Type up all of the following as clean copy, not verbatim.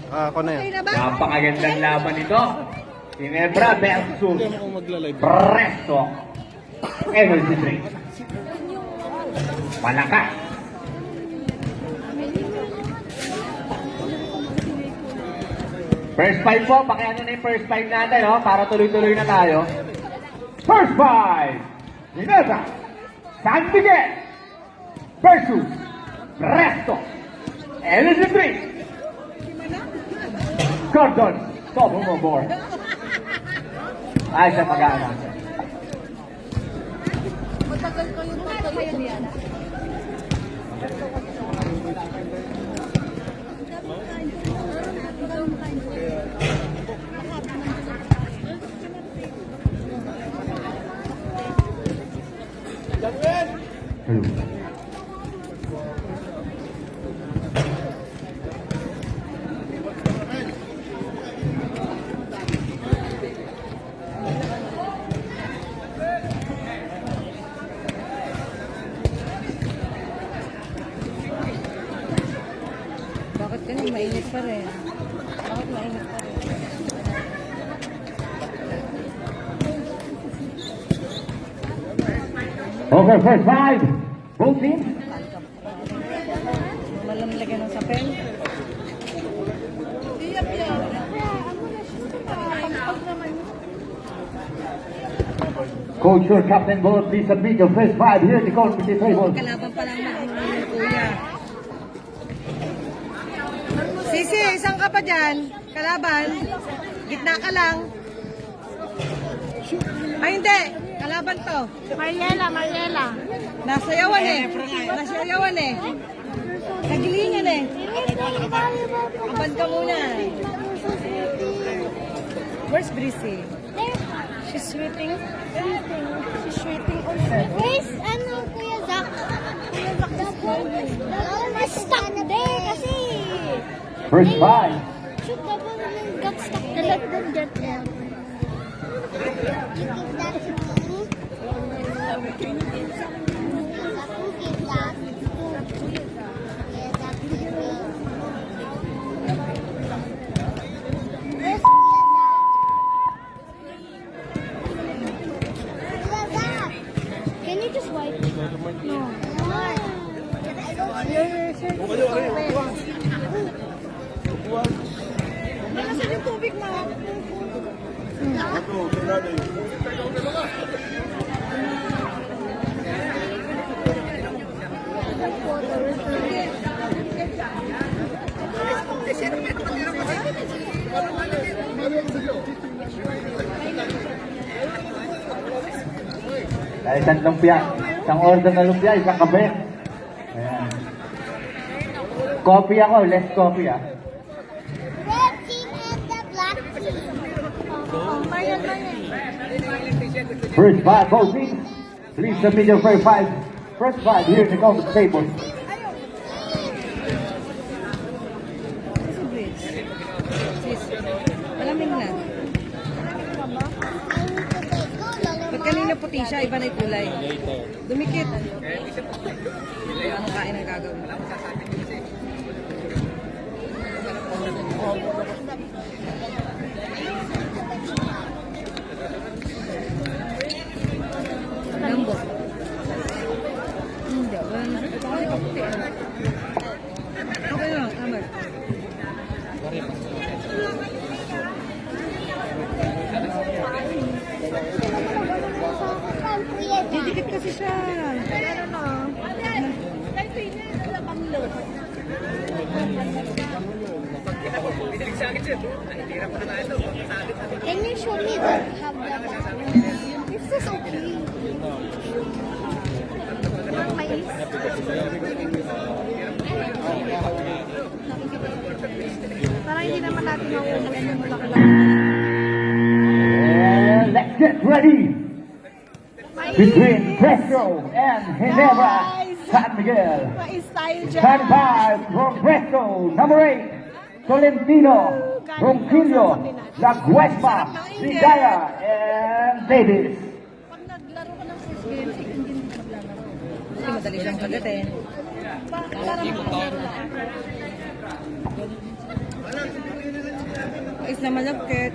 Ako na yan. Napakagandang laban ito. Ginebra versus Presto. Energy drink. Malakas. First five po. Pakiano na yung first five natin, oh, para tuloy-tuloy na tayo. First five. Ginebra San Miguel versus Presto. Energy drink. Gordon, stop mo more. Ay, siya mag-aana. Matagal ko yung kayo niya. Bakit ganun? Mainit pa rin. Bakit mainit pa rin? Okay, first five. Both teams. Malamlagyan ng sapel. Coach or Captain Ball, please submit your first five here at the committee table. Kalaban pa lang ng kuya. Sisi, isang ka pa dyan. Kalaban. Gitna ka lang. Ay, hindi. Kalaban to. Mariela. Nasayawan eh. Nasayawan eh. Nagilingan eh. Abad ka muna. Where's Brissy? She's sweating. She's sweating also. Where's, Kuya Zach? Kuya Zach is going. We're stuck there kasi. First five. Shoot the ball and then got stuck there. Let them get there. You give that to me? Who give that? Yeah, that's me. Where's Kuya Zach? Can you just wipe? No. Nasaan yung tubig mo? Isang lumpia. Isang order na lumpia, isang kape. Ayan. Coffee ako, less coffee ah. Red team and the black team. First five, both teams. Please submit your first five. First five here at the committee table. Sis, malamig na. Ba't kanina puti siya, iba na yung kulay? Dumikit. Anong kain ang gagawin? Lambo. Hindi, wala na. Ito puti. Okay lang, tama. Didikit kasi siya. Can you show me the have the This is okay. Mais. Parang hindi naman natin mauubuan yung malaki-laki. And let's get ready. Between Presto and Ginebra San Miguel. Mais tayo dyan. Stand by from Presto, number 8, Tolentino, Ronquillo, La Guespa, Ligaya, and Davis. Pag naglaro ka ng first game, hindi mo maglaro. Kasi madali siyang kagatin. Parang maglaro na. mais na malagkit.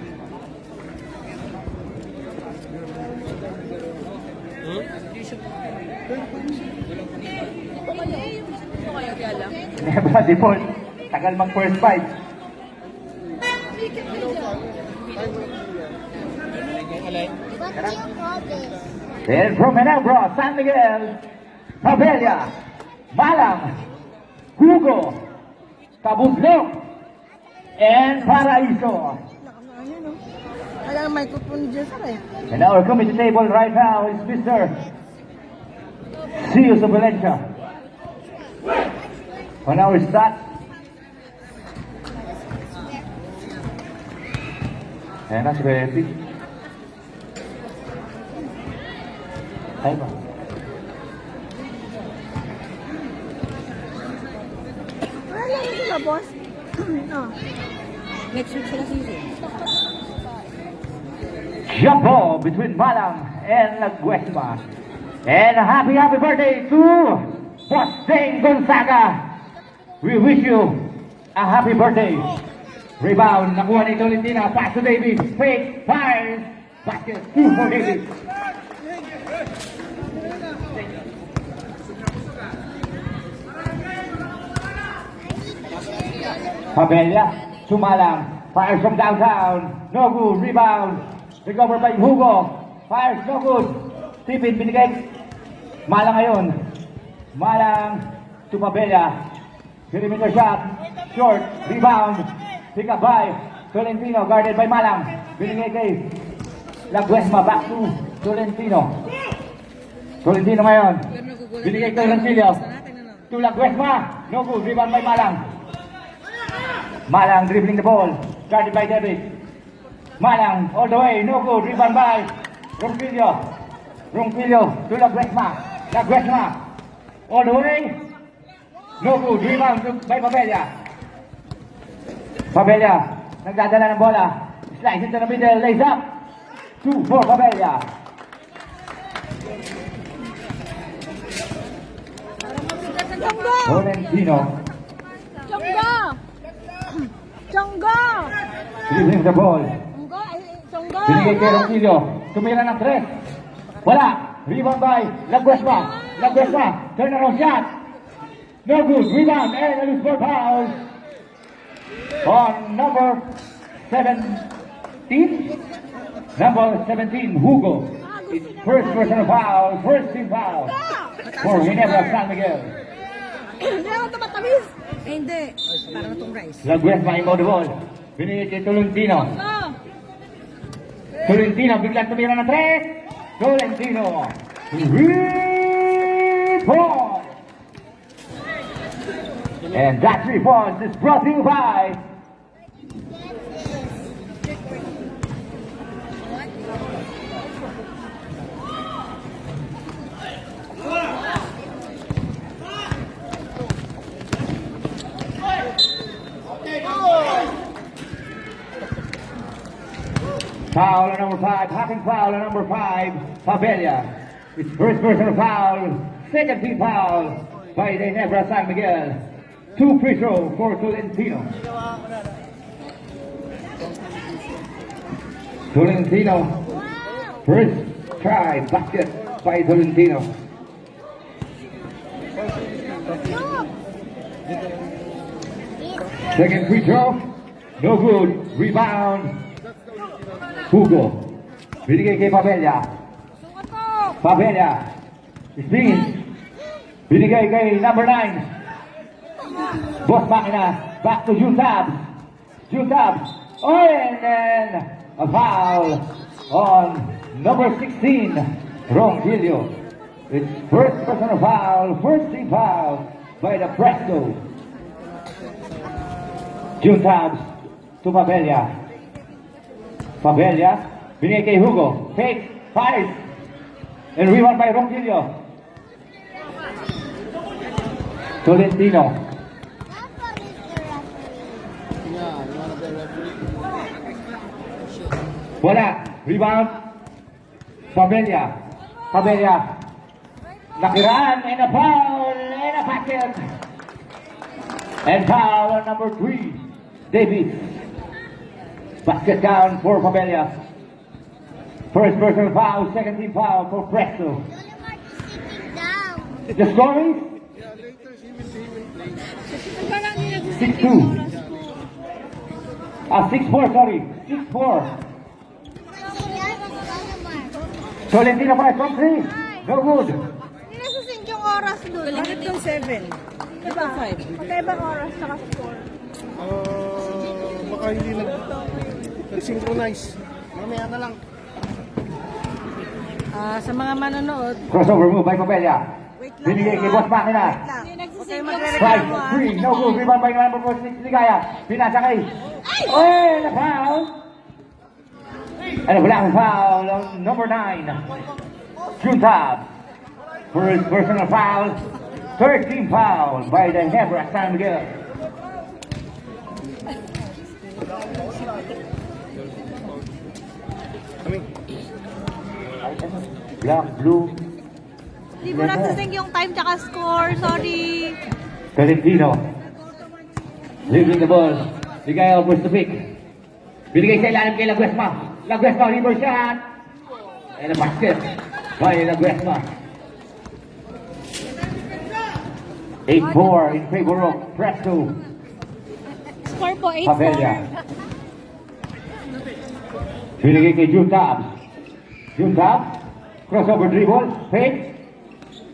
Nebra default. Tagal mag first fight. What do you call this? Then from Menabra, San Miguel, Pabelia, Malang, Hugo, Kabudlok, and Paraiso. Nakakaano, no? Wala ang microphone dyan, sir, eh. And our committee table right now is Mr. Sius of Valencia. On our stats. And that's ready. Ay ba? Wala lang sila, boss. Oh. Next week sila season. Jump ball between Malang and Laguesma. And happy birthday to Boss Dane Gonzaga. We wish you a happy birthday. Rebound, nakuha ni Tolentino. Pass to David. Fake, fires. Basket, 2 for David. Pabelia, Sumalang, fires from downtown, no good, rebound, recovered by Hugo, fires, no good, tipid, binigay, Malang ngayon, Malang to Pabelia, perimeter shot, short, rebound, pick up by Tolentino, guarded by Malang, binigay kay Laguesma, back to Tolentino, Tolentino ngayon, binigay kay Tolentino, to Laguesma, no good, rebound by Malang, Malang dribbling the ball, guarded by David. Malang all the way, no good, rebound by Ronquillo. Ronquillo to Laguesma. Laguesma all the way, no good, rebound by Pabelia. Pabelia, nagdadala ng bola, slice into the middle, lays up. 2 for Pabelia. Tolentino Chongga! Chongga! dribbling the ball. Chongga! Binigay kay Ronquillo. Tumira ng 3. Wala. Rebound by Laguesma. Laguesma. Turnaround shot. No good. Rebound. And a loose ball foul. On number 17. Number 17, Hugo. It's first personal foul. First team foul. For Ginebra San Miguel. Hindi ako tumatamis! Eh, hindi. Para na tong rice. Laguesma inbound the ball. Binigay kay Tolentino. Tolentino biglang tumira ng 3. Tolentino. 3 points. And that 3 points is brought to you by foul on number 5, hacking foul on number 5, Pabelia. It's first personal foul, second team foul by the Ginebra San Miguel. 2 free throw for Tolentino. Tolentino, first try, basket by Tolentino. Second free throw, no good, rebound. Hugo, binigay kay Pabelia. Pabelia, spin, binigay kay number 9. Boss Makina, back to Jutabs. Jutabs, oh, and then a foul on number 16, Ronquillo. It's first personal foul, first team foul by the Presto. Jutabs to Pabelia. Pabelia, binigay kay Hugo, fake, fires, and rebound by Ronquillo. Tolentino. Wala, rebound, Pabelia. Pabelia, nakiraan, and a foul, and a basket. And foul on number 3, David. Basket down for Pabella. First personal foul, second team foul for Presto. Lola Mark is sitting down. The scoring? 6-2. 6-4, sorry. 6-4. Tolentino Price from 3. No good. Hindi nasa-send yung oras doon. Bakit yung 7? Diba? Magkaibang oras saka score. Baka hindi nag-synchronize. Mamaya na lang. Sa mga manonood, Crossover move by Pabella. Binigay kay Boss Makina. hindi nagsisend yung reklamo. 5-3. No good. Rebound by number 46, Ligaya. Pinasa kay. Oh, na foul. And a black foul on number 9. Juntab. First personal foul. 13 foul by the Hebra San Miguel. Black, blue. Hindi mo nagsisend yung time tsaka score. Sorry. Tolentino. Leaving the ball. Ligaya offers to pick. Binigay sa ilalim kay Laguesma. Laguesma, reverse shot. And a basket by Laguesma. 8-4 in favor of Presto. Score po, 8-4. Pabella. Binigay kay Juntab. Juntab. Crossover dribble. Fake.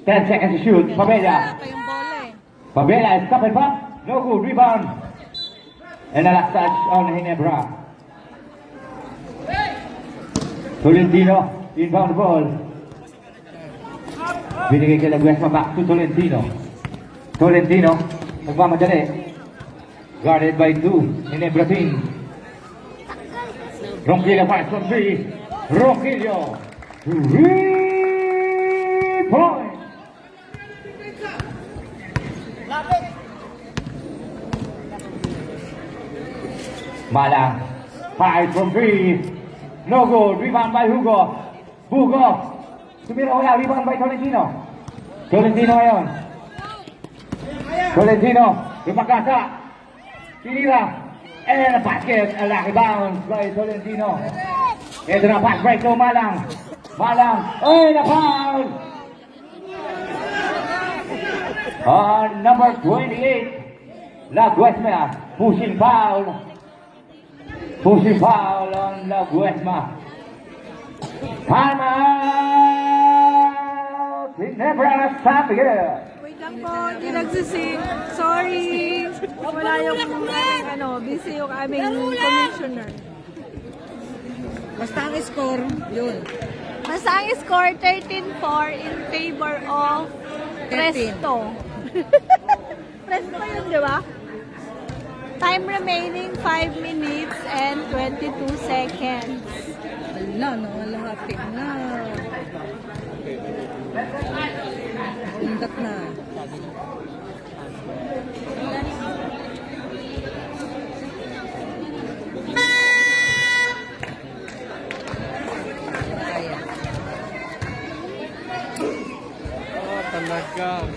10 seconds to shoot. Pabella. Pa yung bola eh. Pabella is coupled back. No good. Rebound. And a last touch on Hinebra. Tolentino. Inbound ball. Binigay kay Laguesma back to Tolentino. Tolentino. Nagmamadali. Guarded by 2. Hinebra team. Ronquillo fires from 3. Ronquillo. 3 points. Malang. Fires from 3. No good. Rebound by Hugo. Hugo. Tumira wala. Rebound by Tolentino. Tolentino ngayon. Tolentino. Lumakasa. Tinira. And a basket. A lucky bounce by Tolentino. Ito na pass break to Malang. Malang. And a foul. On number 28. Laguesma. Pushing foul. Pushing foul on Laguesma. Time out. Ginebra San Miguel. Wait lang po, hindi nagsising. Sorry. Wala yung aming busy yung aming commissioner. Basta ang score, yun. Basta ang score, 13-4 in favor of Presto. Presto yun, di ba? Time remaining 5 minutes and 22 seconds. Wala, nakalahati na. Undat na. Talaga.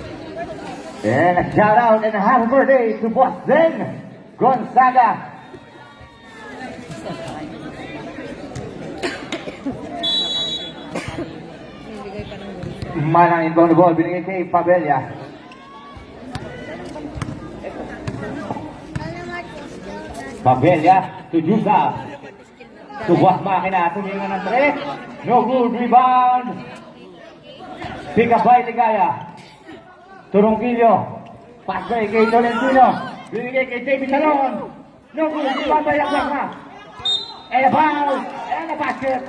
And a shout out and a happy birthday to Boss Zen Gonzaga. Malang inbound the ball, binigay kay Pabella. Lola Mark is still down. Pabella to Jusa. To Boss Makina, tumingan ng 3. No good, rebound. Pick up by Ligaya. Turongquillo. Pass by kay Tolentino. Binigay kay JB Salon. No good, rebound by Laguesma. And a foul. And a basket.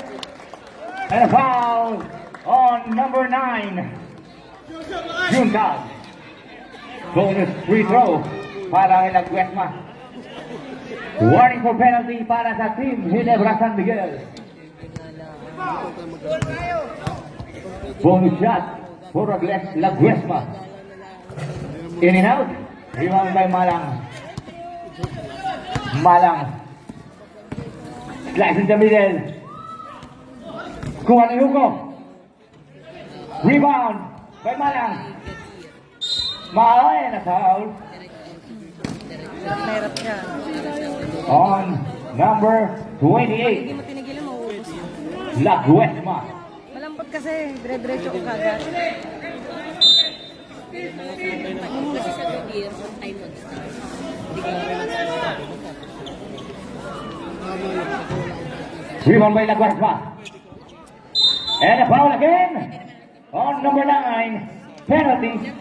And a foul on number 9. Juntas. Bonus free throw para kay Laguesma. Warning for penalty para sa team Ginebra San Miguel. Bonus shot for Laguesma. In and out. Rebound by Malang. Malang. Slice in the middle. Kuha ni Hugo. Rebound by Malang. Malang na foul. Meron siya. On number Hindi 28, mo tinigilan, mauubos mo. La Guesma. Malambot kasi, dire-diretso ko kagad. Kasi sa 2 years, time on start. Rebound by La Guesma. And a foul again on number 9, penalty.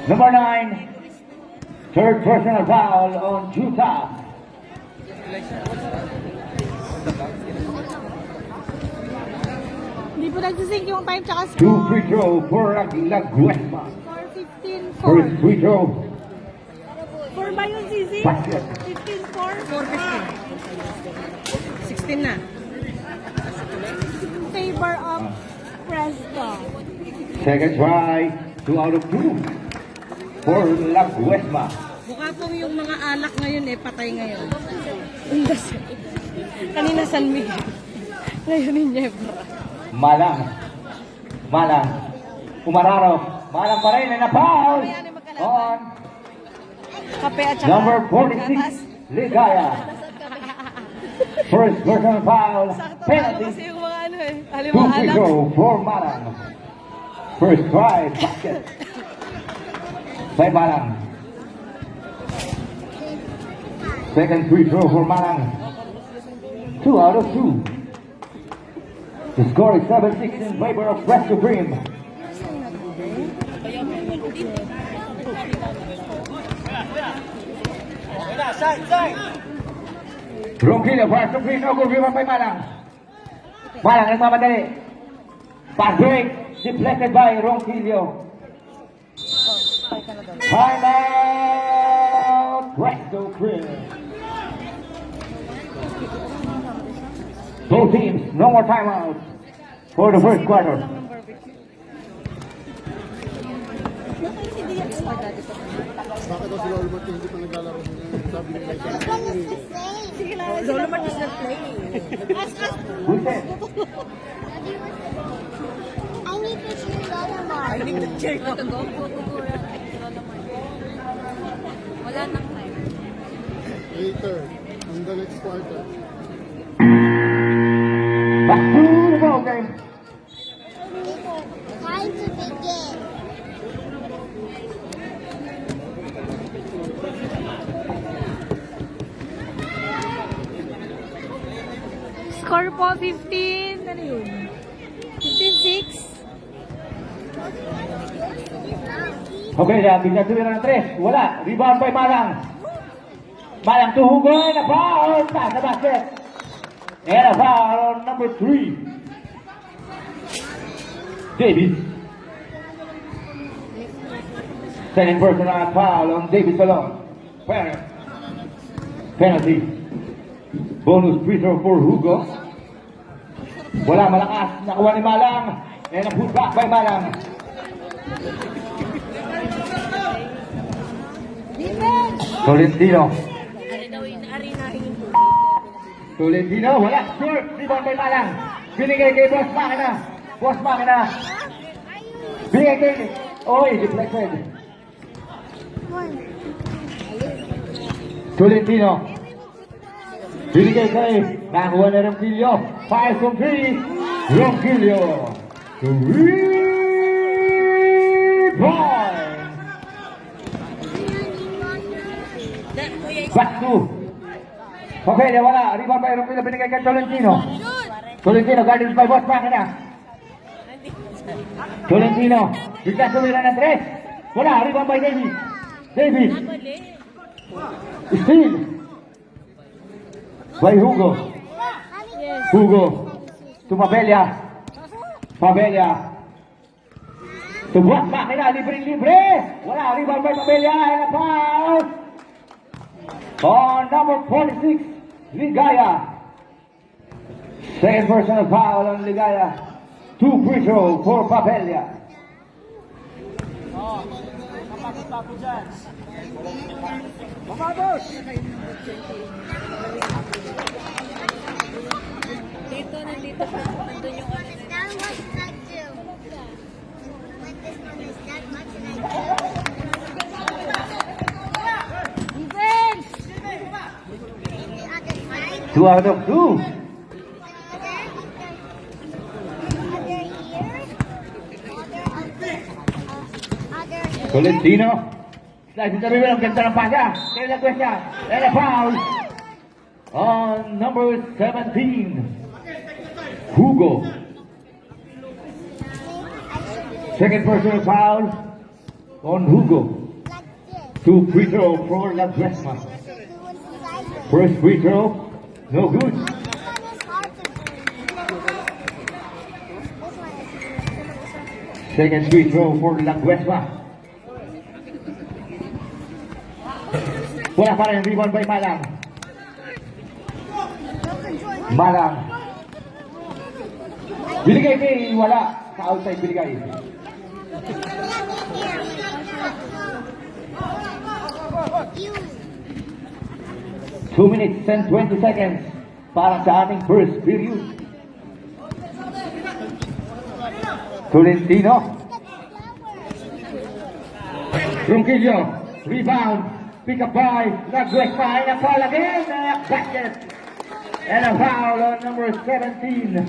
Number 9, third personal foul on Utah. Hindi po nagsisync yung time tsaka Two score. free throw for La Guesma. 4-15-4. First free throw, 4 ba yung sisi? basket. 15-4? 16 na. Favor of Presto. Second try, 2 out of 2 for La Guesma. Mukha pong yung mga alak ngayon patay ngayon. Undas. Kanina San Miguel. Ngayon ni Niebra. Malang, Umararo, Malang pa rin, and a foul on Kape at saka number gatas. 46, Ligaya. First personal foul, Sakto talo penalty. kasi yung mga alam Two mo free alak. throw for Malang. First try, basket by Malang. Second free throw for Malang. 2 out of 2. The score is 7-6 in favor of Presto Cream. Ronquillo, Presto Cream, no good rebound by Malang. Malang nagmamadali. Pass break, deflected by Ronquillo. Timeout, Presto Cream. Both teams, no more timeout for the first quarter. Bakit daw sila ulmat hindi pa naglalaro? Sabi nila This one is the same. Sige lang. Dolomart is not playing. Who's that? I need to choose Dolomar. Hindi ko check ko. Wala nang time. later, in the next quarter. Back to the ball game. Time to begin. Score po 15. Ano yun? 15-6. Okay, bisa tuloy ng 3. Wala. Rebound by Malang. Malang tuhugoy na foul. Taas na basket. And a foul on number 3. Davis. Second personal foul on Davis alone. Penalty. Bonus free throw for Hugo. Wala, malakas. Nakuha ni Malang. And a put back by Malang. Tolentino. Tolentino, wala. Short. Rebound by Malang. Binigay kay Boss Makina. Boss Makina. Binigay kay... Oy, deflected. Tolentino. Binigay kay... Nakuha na Ronquillo. 5 from 3. Ronquillo. 3 points. Back to. Okay, na wala. Rebound by Ronquillo. Binigay kay Tolentino. Tolentino, guarded by Boss Makina. Tolentino. Bigla sumira ng 3. Wala. Rebound by Davis. Davis. Steal. By Hugo. Hugo. To Pabella. Pabella. To Boss Makina. Libre-libre. Wala. Rebound by Pabella. And a foul. On number 46, Ligaya. Second personal foul on Ligaya. 2 free throw for Pabella. Dito, nandito pa. Nandun yung ano. Now what should I do? When this one is done, what should I do? Defense! 2 out of 2. Tolentino. Slice sa river. Ang ganda ng pasa. Kaya nagwes niya. And a foul on number 17. Hugo. Second personal foul on Hugo. 2 free throw for La Gresma. First free throw, no good. Second free throw for La Gresma. Wala pa rin, rebound by Malang. Malang. Binigay kay wala. Sa outside binigay. 2 minutes and 20 seconds para sa ating first period. Tolentino. Ronquillo. Rebound. Pick up by La Gresma. And a foul again. And a basket. And a foul on number 17.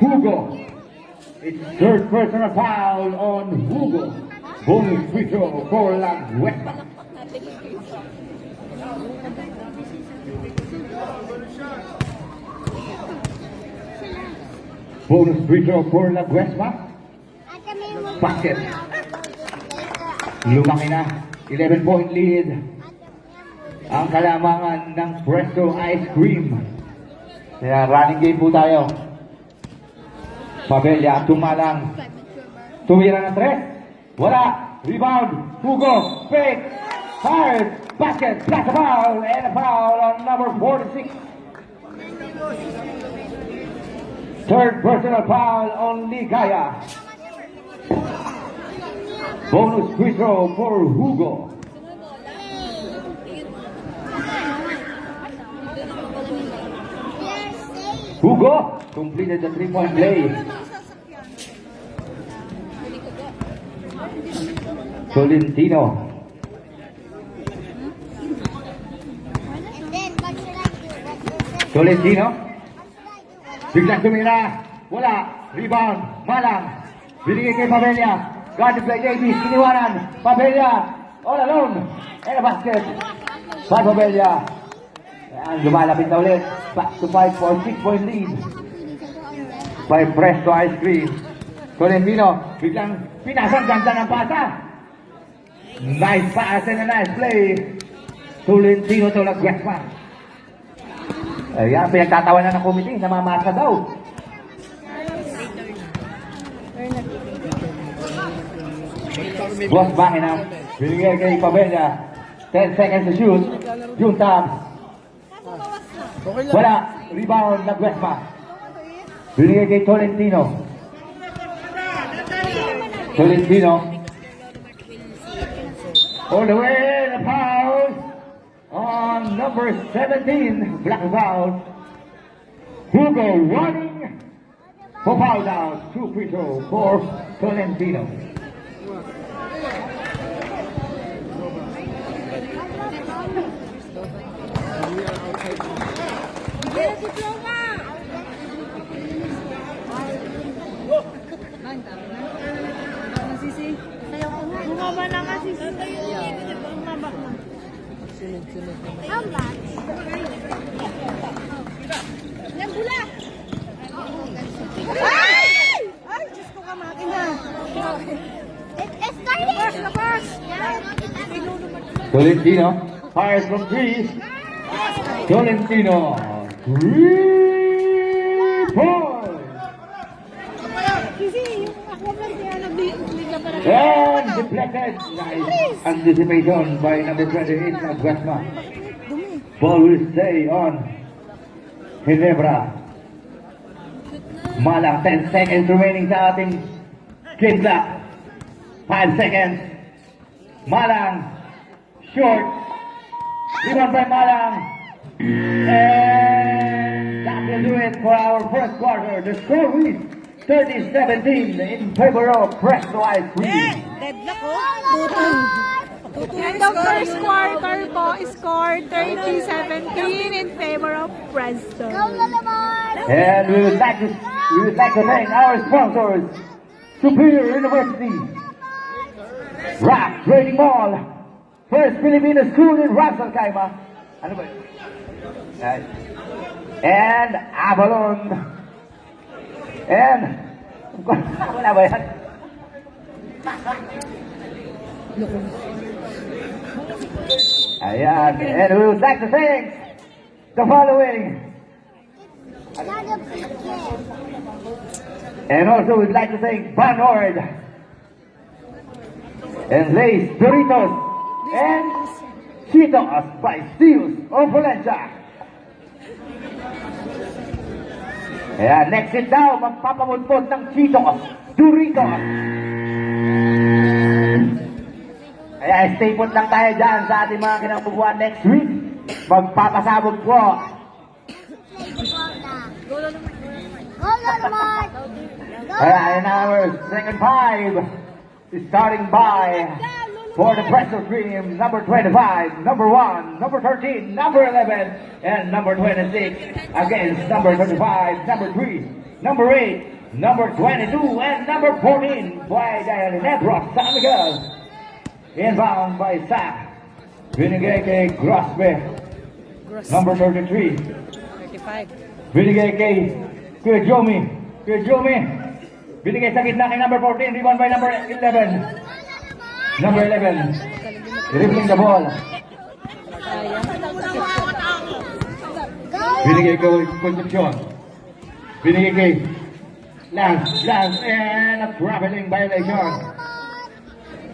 Hugo. It's third personal foul on Hugo. Bonus free throw for La Gresma. Bonus free throw for La Gresma. Basket. Lumaki na. 11-point lead. Ang kalamangan ng Presto Ice Cream. Kaya running game po tayo. Pabella, tumalang. Tumira ng 3. Wala. Rebound. Hugo. Fake. Fired. Basket. Plus a foul. And a foul on number 46. Third personal foul on Ligaya. Bonus free throw for Hugo. Hugo completed the 3-point play. Tolentino. Tolentino. Biglang tumira. Wala. Rebound. Malang. Binigay kay Pabella. Guarded by Davis. Iniwanan. Pabella. All alone. And a basket. By Pabella. Ayan, lumalapit na ulit. Back to 5 for 6-point lead. By Presto Ice Cream. Tolentino. Biglang pinasang ganda ng pasa. Nice pass and a nice play. Tolentino to La Gresma. Ayan, pinagtatawa na ng committee. Namamasa daw. Boss bangin na. Binigay kay Pabella. 10 seconds to shoot. Yung tab. Wala. Rebound La Gresma. Binigay kay Tolentino. Tolentino. All the way. The foul on number 17. Black foul. Hugo running. For foul down. 2 free throw for Tolentino. Bumaba na nga si Sisi. Bumaba na. How much? Nagula! Ay! Ay, Diyos ko ka makina. It's starting. Labas! Tolentino fires from 3. Tolentino 3 points. Sisi, yung ako ba siya nag-liga para And deflected. Nice anticipation by number 28 na Gresma. Ball will stay on Ginebra. Malang 10 seconds remaining sa ating game clock. 5 seconds. Malang short. Rebound by Malang. And that will do it for our first quarter. The score is 30-17 in favor of Presto Ice Cream. Deadlock oh. And the first quarter po, score 30-17 in favor of Presto. Go, Lalamar! And we would like to thank our sponsors, Superior University, Rock Trading Mall, First Filipino School in Ras Al Khaimah, ano ba? And Avalon, and wala ba yan? Ayan, and we would like to thank the following. Not a big kid. And also we'd like to thank Banord and Lay's Doritos and Cheetos by Steels of Valencia. Ayan, next it daw, magpapamudpod ng Cheetos, Doritos. Ayan, stay put lang tayo dyan sa ating mga kinabubuan next week. Magpapasabog po. Go, Lalamar! Go! Ayan, our second five is starting by for the Presto Dream, number 25, number 1, number 13, number 11, and number 26 against number 35, number 3, number 8, number 22, and number 14 by the Nebros San Miguel. Inbound by Zach. Binigay kay Grosbe, number 33. 35. Binigay kay Kuya Jomi. Binigay sa gitna kay number 14. Rebound by number 11. Number 11. Dribbling the ball. Binigay kay Concepcion. Binigay kay Lance, and a traveling violation.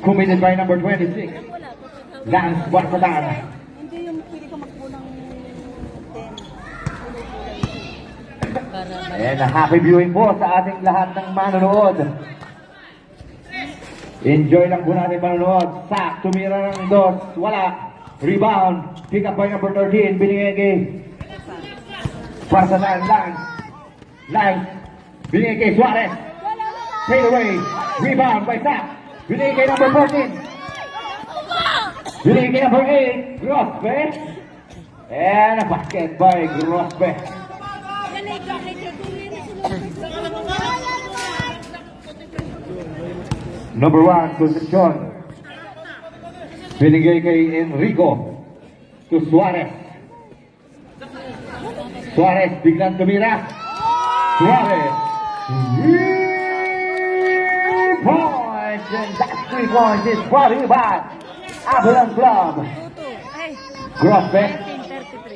Committed by number 26. Lance Barcadan. Hindi yung pili ka makbo ng 10. And a happy viewing po sa ating lahat ng manonood. Enjoy lang po natin manonood. Sak, tumira ng dos. Wala. Rebound. Pick up by number 13. Binigay kay Barcadan. Lance. Binigay kay Suarez. Fade away. Rebound by Sak. Binigay kay number 14. Binigay kay number 8. Grosbe. And a basket by Grosbe. Number 1, Concepcion. Binigay kay Enrico. To Suarez. Suarez, biglang tumira. Suarez. 3 points. And that 3 points is brought to you by Avalon Club. Grosbe.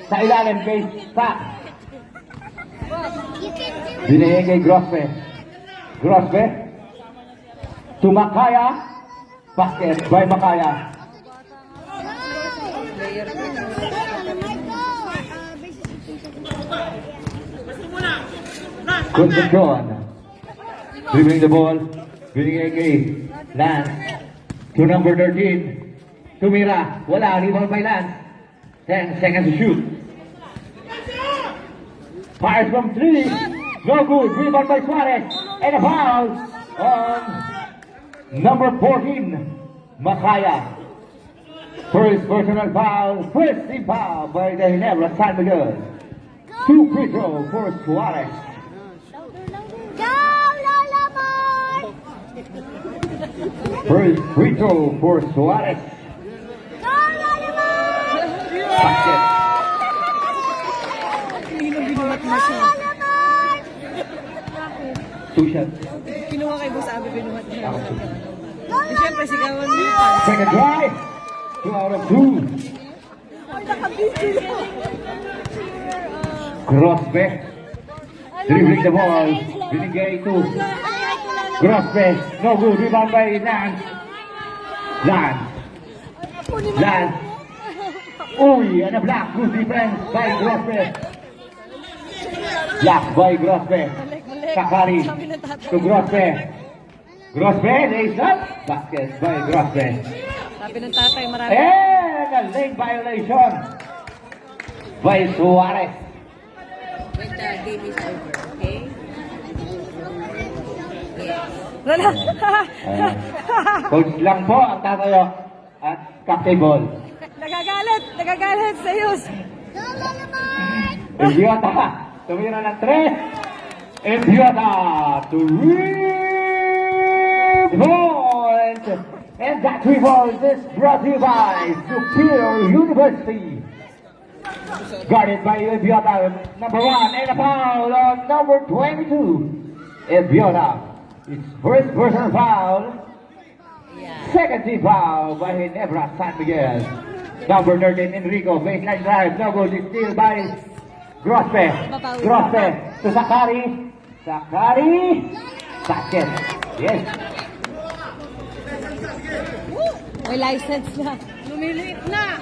Sa ilalim kay Sak. You can do it. Binigay kay Grosbe. Grosbe. To Makaya. Basket by Makaya. Concepcion. Dribbling the ball. Binigay kay Lance. To number 13. Tumira. Wala. Rebound by Lance. 10 seconds to shoot. Fires from 3. No good. Rebound by Suarez. And a foul on number 14. Makaya. First personal foul. First team foul by the Ginebra San Miguel. 2 free throw for Suarez. Go, Lalamar! First free throw for Suarez. Go, Lalamar! Basket. Binuhat Go, na siya. Lalamar! 2 shots. Kinuha kay Boss Abby, binuhat niya. Go, Eh, syempre, sigawan mo pa. Second drive. 2 out of 2. Grosbe. Dribbling the ball. Binigay to Grosbe. No good. Rebound by Lance. Lance. Uy, and a block. Good defense by Grosbe. Block by Grosbe. Sakari Sabi ng tatay. to Grosbe. Grosbe, lays up. Basket by Grosbe. Sabi ng tatay, marami. And a late violation by Suarez. When the game is over, okay? Wala. Coach lang po ang tatayo at captain ball. Nagagalit sa Yus. Go, Lalamar! Idiota, tumira ng 3. Idiota, 3 points. And that 3 points is brought to you by Superior University. Guarded by Idiota, number 1, and a foul on number 22. Idiota, its first personal foul. Second team foul by Ginebra San Miguel. Number 13, Enrico, baseline drive, no goal, is steal by Grospe. Grospe to Sakari. Sakari. Basket. Yes. May license na. Lumiliit na.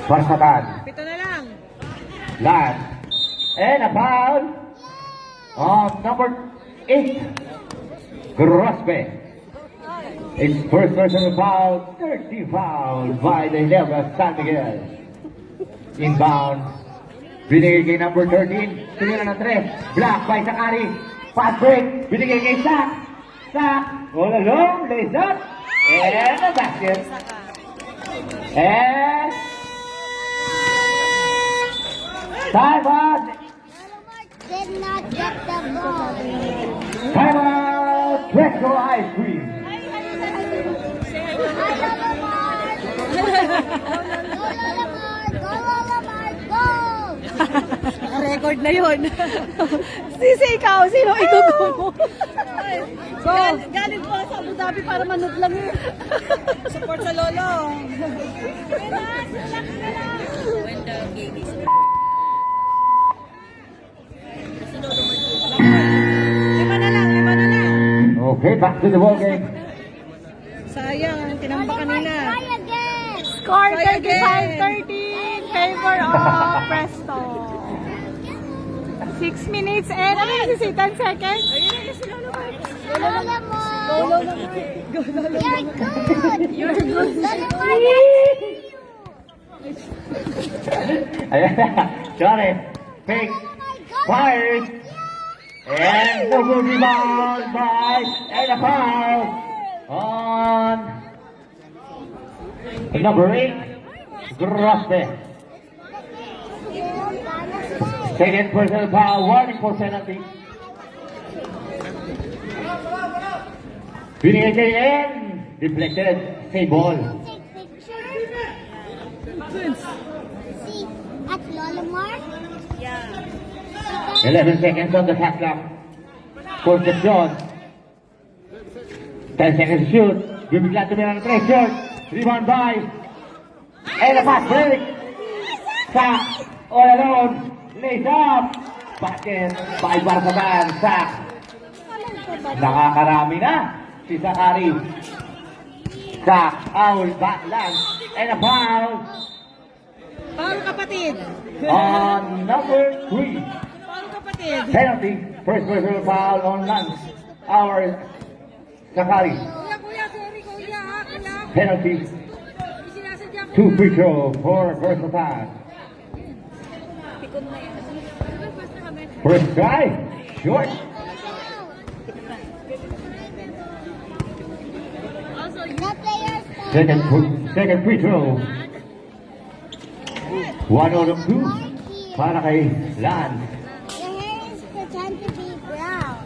Barsatan. 7 na lang. Last. And a foul on number 8. Grospe. Its first personal foul, 30 foul by the Ginebra San Miguel. Inbound. Binigay kay number 13. Tumira ng 3. Block by Sakari. Fast break. Binigay kay Sak. Sak. All alone. Lays up. And a basket. And time out. Did not get the ball. Time out. Retro ice cream. Go Lolamar! Go Lolamar! Go! Record na yun. Sisi ikaw, sino igugo mo? So, galing po sa Abu Dhabi para manood lang yun. Support sa lolo. When the game is lima na lang. Okay, back to the ball game. Sayang, tinambak kanina. Try again! Score Try again. 35-13, favor of Presto. 6 minutes and, ano yung 10 seconds? Go Lolamar! Go Lolamar. You're good! Lolamar, Ayan na. Sorry. Fake. Fires. And no good rebound by and a foul on number 8. Grospe. Second personal foul. Warning for penalty. Binigay kay N. Deflected. Save ball. take pictures. See, at Lolamar. 11 seconds on the shot clock. Concepcion. 10 seconds to shoot. Bibigla tumira ng 3 short. Rebound by. And a fast break. Sak. All alone. Lays up. Basket by Barsaban. Sak. Nakakarami na. Si Sakari. Sak. Foul. Lance. And a foul Paano kapatid? on number 3. Paano kapatid? Penalty. First personal foul on Lance. Our Sakari. Kuya, sorry kuya. Penalty. Sinasadya ko. 2 free throw for first attack. First try. Short. The players Second free throw. 1 out of 2 para kay Lance. Your hair is pretend to be brown.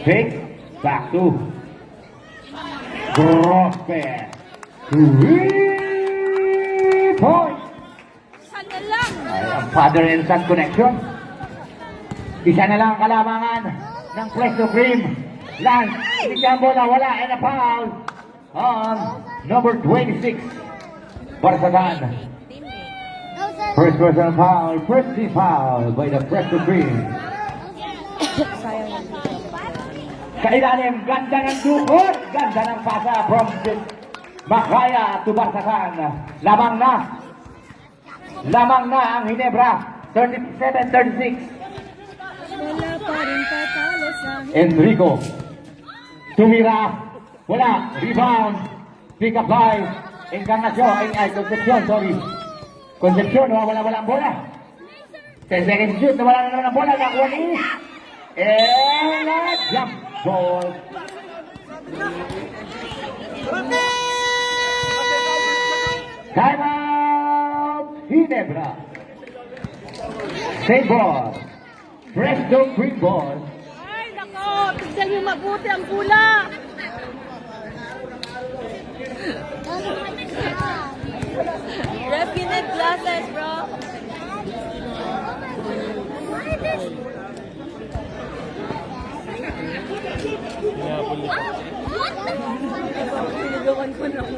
Pick. Back to Grospe. 3 points. Sana lang. Ay, ang father and son connection. Isa na lang ang kalamangan ng Presto Cream. Lance, binigyan bola, wala, and a foul on number 26. Barsadan. Those are First personal foul, first team foul by the Presto Cream. Sa ilalim, ganda ng dukot, ganda ng pasa from Macaya to Barsadan. Lamang na ang Ginebra, 37-36. Wala pa rin tatalo sa... Enrico. Tumira. Wala. Rebound. Pick up by Encarnacion. Concepcion, sorry. Concepcion, wala ang bola. 10 seconds shoot, wala na naman ang bola. Nakuha ni. And a jump ball. Ginebra. Same ball. Presto green ball. Ay, nako! Tignan niyo mabuti ang bola! Ref, you need glasses, bro. Sinigawan ko na ako.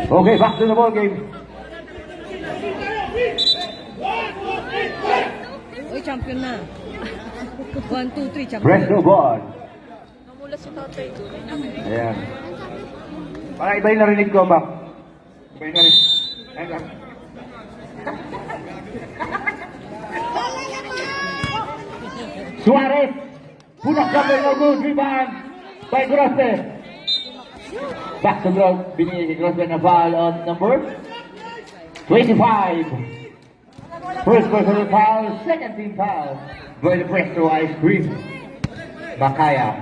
Okay, back to the ball game. Uy, champion na. 1, 2, 3, champion. Presto ball. Namula si tatay. Ayan. Para iba yung narinig ko, Bak. Iba yung narinig. Ayan lang. Suarez. Punak cover, no good. Rebound by Grospe. Back to Grospe. Binigay kay Grospe na foul on number 25. First personal foul, second team foul by the Presto Ice Cream. Bakaya.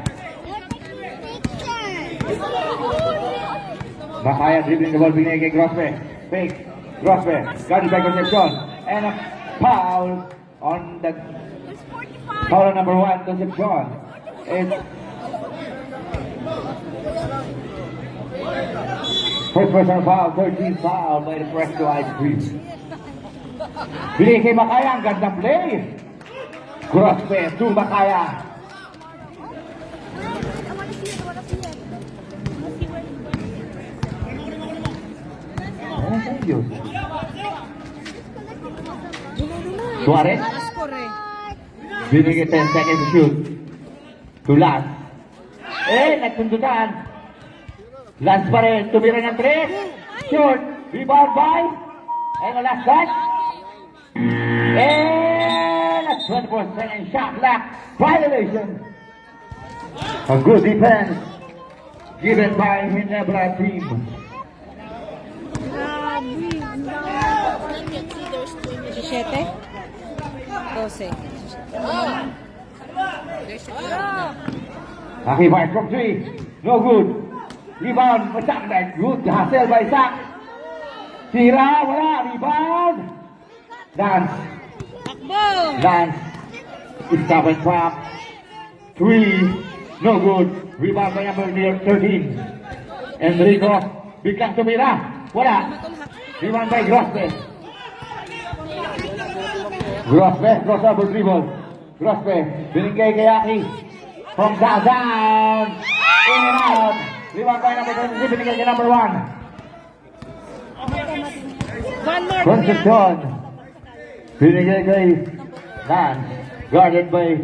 Bakaya dribbling the ball, binigay kay Grospe. Fake. Grospe. Guarded by Concepcion. And a foul on the foul on number 1, Concepcion. It's first personal foul, 13th foul by the Presto Ice Cream. Binigay kay Bakaya, ang gandang play. Grospe to Bakaya. Suarez. Score eh. Binigay 10 seconds to shoot. To Lance. Nagsundutan. Lance pa rin. Tumira ng 3. Shoot. Rebound by. And the last shot. And a 24-second shot clock violation. A good defense given by Ginebra team. 17? 12. Aki Mark from 3. No good. Rebound. Masak na. Good. Hustle by Sak. Tira. Wala. Rebound. Dance. Takbo! Lance. Stop and trap. 3. No good. Rebound by number 13. Enrico. Biglang tumira. Wala. Rebound by Grospe. Grospe. Crossover dribble. Grospe. Binigay kay Aki. From down. In and out. Rebound by number 23. Binigay kay number 1. One more. Concepcion. Binigay kay Lance. Guarded by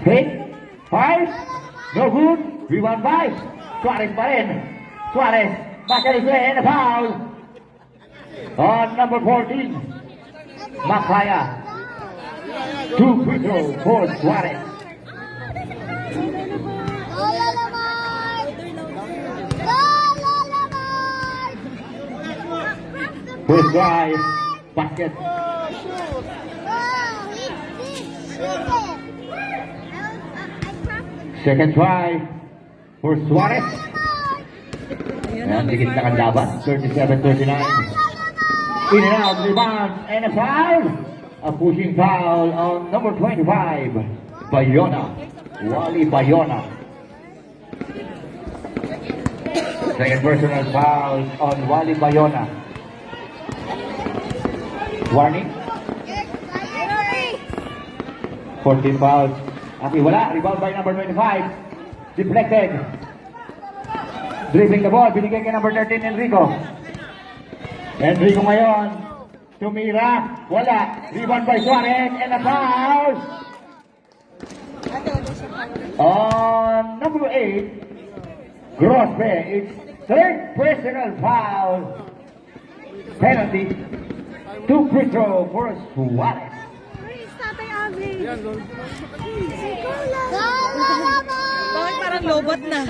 Hit. 5. No good. Rebound by Suarez pa rin. Suarez. Masalis and a foul. On number 14. Makaya. 2 free throw for Suarez. First drive. Basket. Second try for Suarez. Ayan na, may Dikit na kanlaban. 37-39. In and out, rebound, and a foul. A pushing foul on number 25. Bayona. Wally Bayona. Second personal foul on Wally Bayona. Warning. 14 fouls. Aki wala. Rebound by number 25. Deflected. Dribbling the ball. Binigay kay number 13, Enrico. Enrico ngayon. Tumira. Wala. Rebound by Suarez. And a foul. On number 8. Grospe. It's third personal foul. Penalty. 2 free throw for Suarez. Bakit parang lobot na?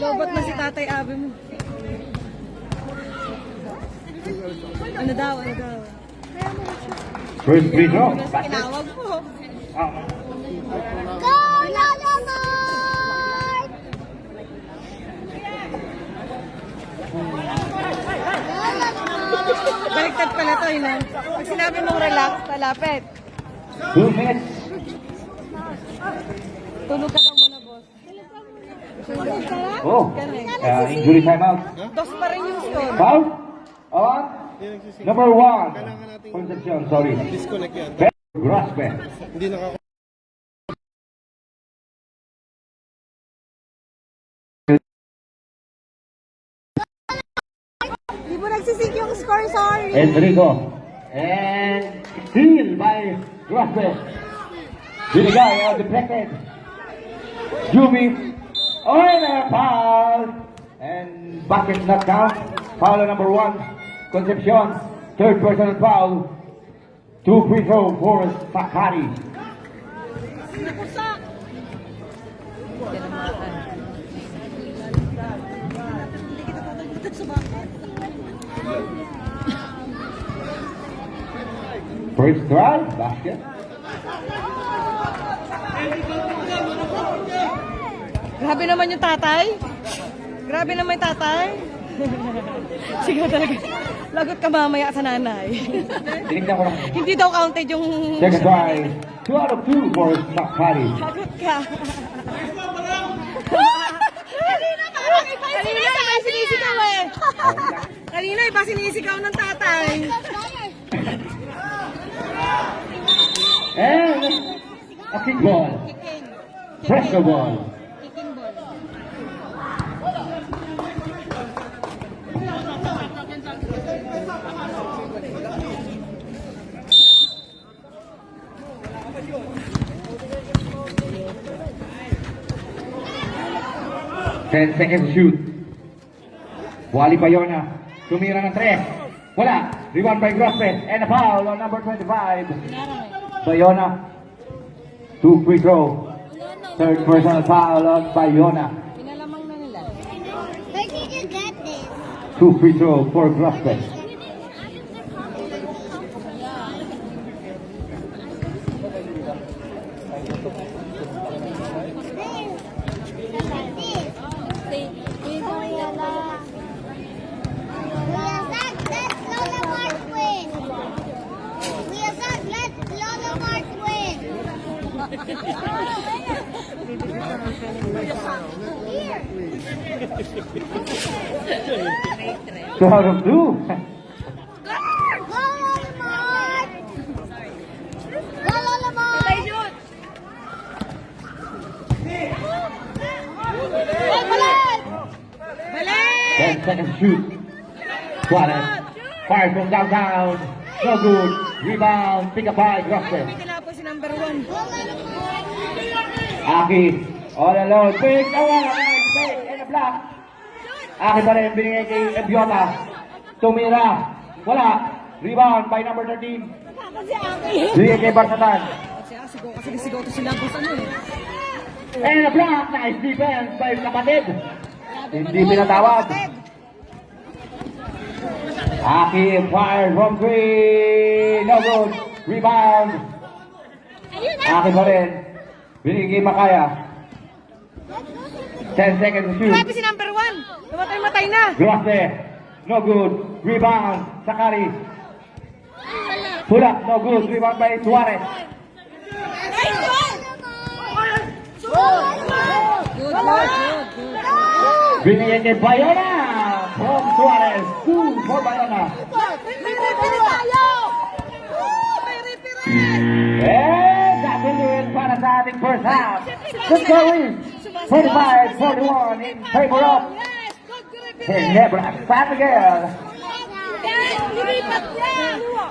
Lobot na si Tatay Abi mo. Ano daw? First free throw. Tinawag ko. Ah. Go! Baliktad pala to, yun. Pag sinabi mong relax, palapit. 2 minutes. Tulog ka daw muna, boss. Oh, Galing. injury timeout. Dos pa rin yung score. Foul on Hindi nagsising. number 1. Kailangan natin Concepcion, sorry. disconnect yan. Graspe. Hindi nakaka... Hindi mo nagsisig yung score, sorry. Enrico. And steal by Graspe. Binigay ang deflected. Jumi. Oh, and a foul. And bucket not count. Foul on number 1. Concepcion. Third personal foul. 2 free throw for Sakari. First try, basket. Grabe naman yung tatay. Grabe naman yung tatay. Sigaw talaga. Lagot ka mamaya sa nanay. Tinignan ko lang. Hindi daw counted yung... Second try. 2 out of 2 for Sakari. Lagot ka. Kanina iba sinisigaw eh. Kanina iba sinisigaw ng tatay. And a kick ball. Pressure ball. Kicking ball. 10 seconds shoot. Wally Bayona. Tumira ng 3. Wala. Rebound by Grospe. And a foul on number 25. Bayona. 2 free throw. Third personal foul on Bayona. Pinalamang na nila. Where did you get this? 2 free throw for Grospe. Two out of 2. Balik! 10 seconds shoot. Suarez. Fire from downtown. No good. Rebound. Pick up by Grospe. May tinapos si number 1. Aki. All alone. Big na one. Big in the block. Aki pa rin. Binigay kay Ebiota. Tumira. Wala. Rebound by number 13. Binigay kay Barsatan. Kasi sigaw to sila boss ano eh. And a block. Nice defense by kapatid. Hindi pinatawag. Aki fire from 3. No good. Rebound. Aki pa rin. Binigay kay Makaya. 10 seconds to shoot. Grabe si number 1. Namatay na. Grospe. No good. Rebound. Sakari. Pull up. No good. Rebound by Suarez. Good. Binigay kay Bayona. From Suarez. 2 for Bayona. And that will do it para sa ating first half. The score is 45-41 in favor of Ginebra San Miguel.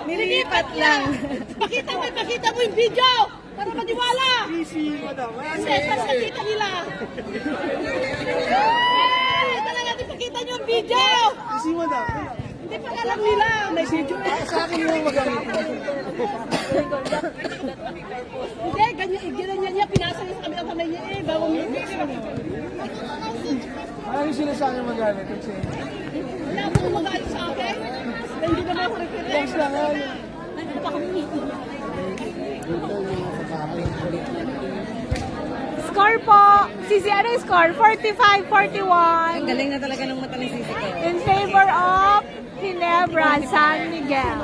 Nililipat lang. Pakita mo yung video para maniwala. Para kita nila. Talaga natin pakita nyo yung video. Hindi pa alam nila. May video sa akin yung magamit. Hindi, ganyan niya. Pinasa niya sa kami ang kamay niya eh. Bago niya. Maraming sinasabi magalit. Kasi... Wala mo magalit sa akin. Hindi naman ako reference. Score po. Sisi, ano yung score? 45-41. Ang galing na talaga ng mata ni Sisi ko. In favor of Ginebra, San Miguel.